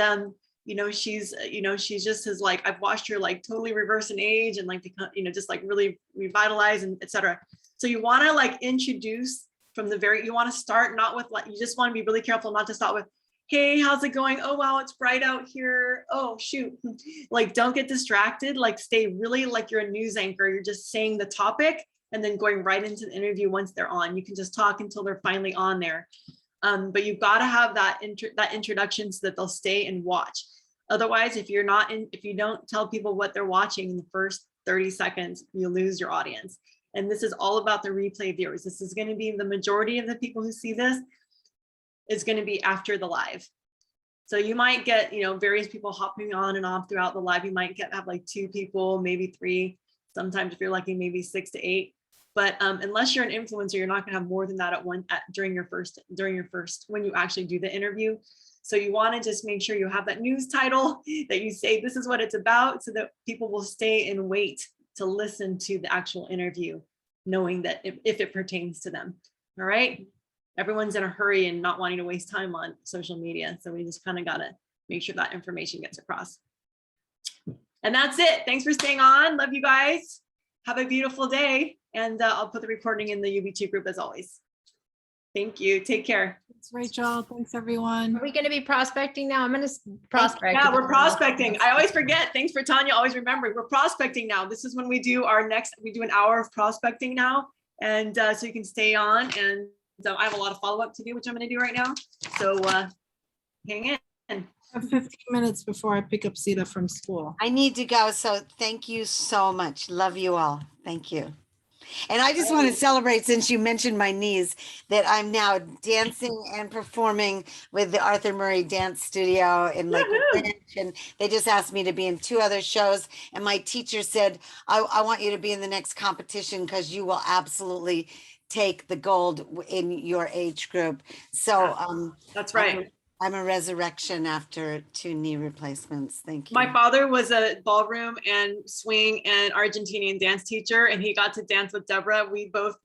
she's just has I've watched her totally reverse in age and become, just really revitalize and etc. So you want to introduce from the you want to start not with you just want to be really careful not to start with, hey, how's it going? Oh, wow, it's bright out here. Oh, shoot. Don't get distracted. Stay really you're a news anchor. You're just saying the topic and then going right into the interview once they're on. You can just talk until they're finally on there. But you've got to have that introduction so that they'll stay and watch. Otherwise, if you don't tell people what they're watching in the first 30 seconds, you lose your audience. And this is all about the replay viewers. This is going to be the majority of the people who see this is going to be after the live. So you might get, various people hopping on and off throughout the live. You might have 2 people, maybe 3. Sometimes if you're lucky, maybe 6 to 8. But unless you're an influencer, you're not going to have more than that during your first when you actually do the interview. So you want to just make sure you have that news title, that you say this is what it's about, so that people will stay and wait to listen to the actual interview, knowing that if it pertains to them. All right. Everyone's in a hurry and not wanting to waste time on social media. So we just kind of got to make sure that information gets across. And that's it. Thanks for staying on. Love you guys. Have a beautiful day. And I'll put the recording in the UBT group as always. Thank you. Take care. Thanks, Rachel. Thanks, everyone. Are we going to be prospecting now? I'm going to prospect. Yeah, we're prospecting. I always forget. Thanks for Tanya. Always remembering. We're prospecting now. This is when we do we do an hour of prospecting now. And so you can stay on. And I have a lot of follow-up to do, which I'm going to do right now. So hang in. I have 15 minutes before I pick up Sita from school. I need to go. So thank you so much. Love you all. Thank you. And I just want to celebrate, since you mentioned my knees, that I'm now dancing and performing with the Arthur Murray Dance Studio in Lakewood Ranch. And they just asked me to be in 2 other shows. And my teacher said, I want you to be in the next competition because you will absolutely take the gold in your age group. So that's right. I'm a resurrection after 2 knee replacements. Thank you. My father was a ballroom and swing and Argentinian dance teacher, and he got to dance with Deborah. He was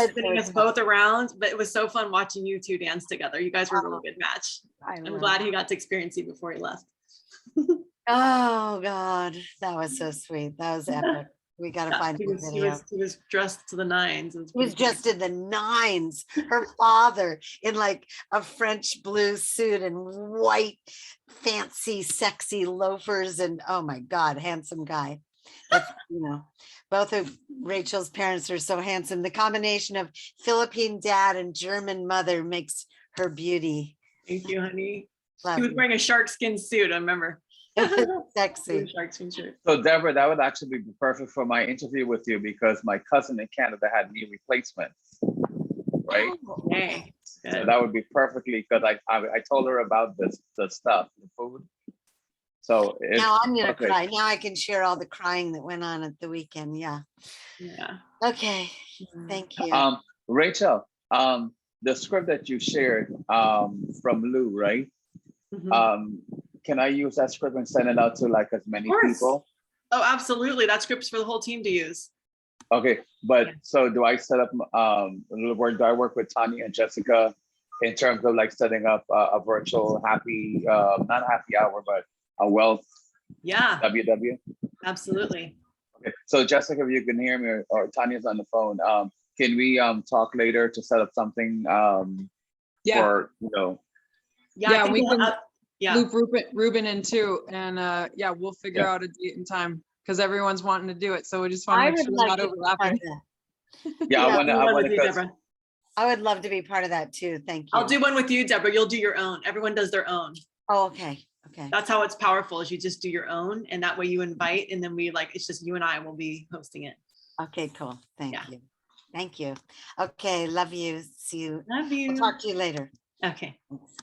spinning us both around, but it was so fun watching you 2 dance together. You guys were a really good match. I'm glad he got to experience you before he left. Oh God, that was so sweet. That was epic. We got to find a video. He was dressed to the nines. He was just in the nines. Her father in a French blue suit and white, fancy, sexy loafers. And oh my God, handsome guy. That's, both of Rachel's parents are so handsome. The combination of Philippine dad and German mother makes her beauty. Thank you, honey. He was wearing a shark skin suit, I remember. Sexy. So Deborah, that would actually be perfect for my interview with you, because my cousin in Canada had knee replacements, right? Okay. So that would be perfectly, because I told her about the stuff, the food. So now I'm gonna cry. Now I can share all the crying that went on at the weekend. Yeah. Okay. Thank you. Rachel, the script that you shared from Lou, right? Can I use that script and send it out to as many people? Oh, absolutely. That script's for the whole team to use. Okay, but so do I set up do I work with Tanya and Jessica in terms of setting up a virtual not happy hour, but a wealth WW? Absolutely. Okay, so Jessica, if you can hear me, or Tanya's on the phone, can we talk later to set up something Yeah, for Yeah, Yeah, I think we can yeah. loop Ruben in too, and yeah, we'll figure Yeah. out a date and time because everyone's wanting to do it. So we just want to I make would sure we're love not to be part overlapping. of that. Yeah, Yeah, I want to. Do I one want with you, to. Deborah. I would love to be part of that too. Thank you. I'll do one with you, Deborah. You'll do your own. Everyone does their own. Oh, okay. Okay. That's how it's powerful, is you just do your own, and that way you invite, and then we it's just you and I will be hosting it. Okay, cool. Thank Yeah. you. Thank you. Okay, love you. See you. Love you. We'll talk to you later. Okay. Thanks.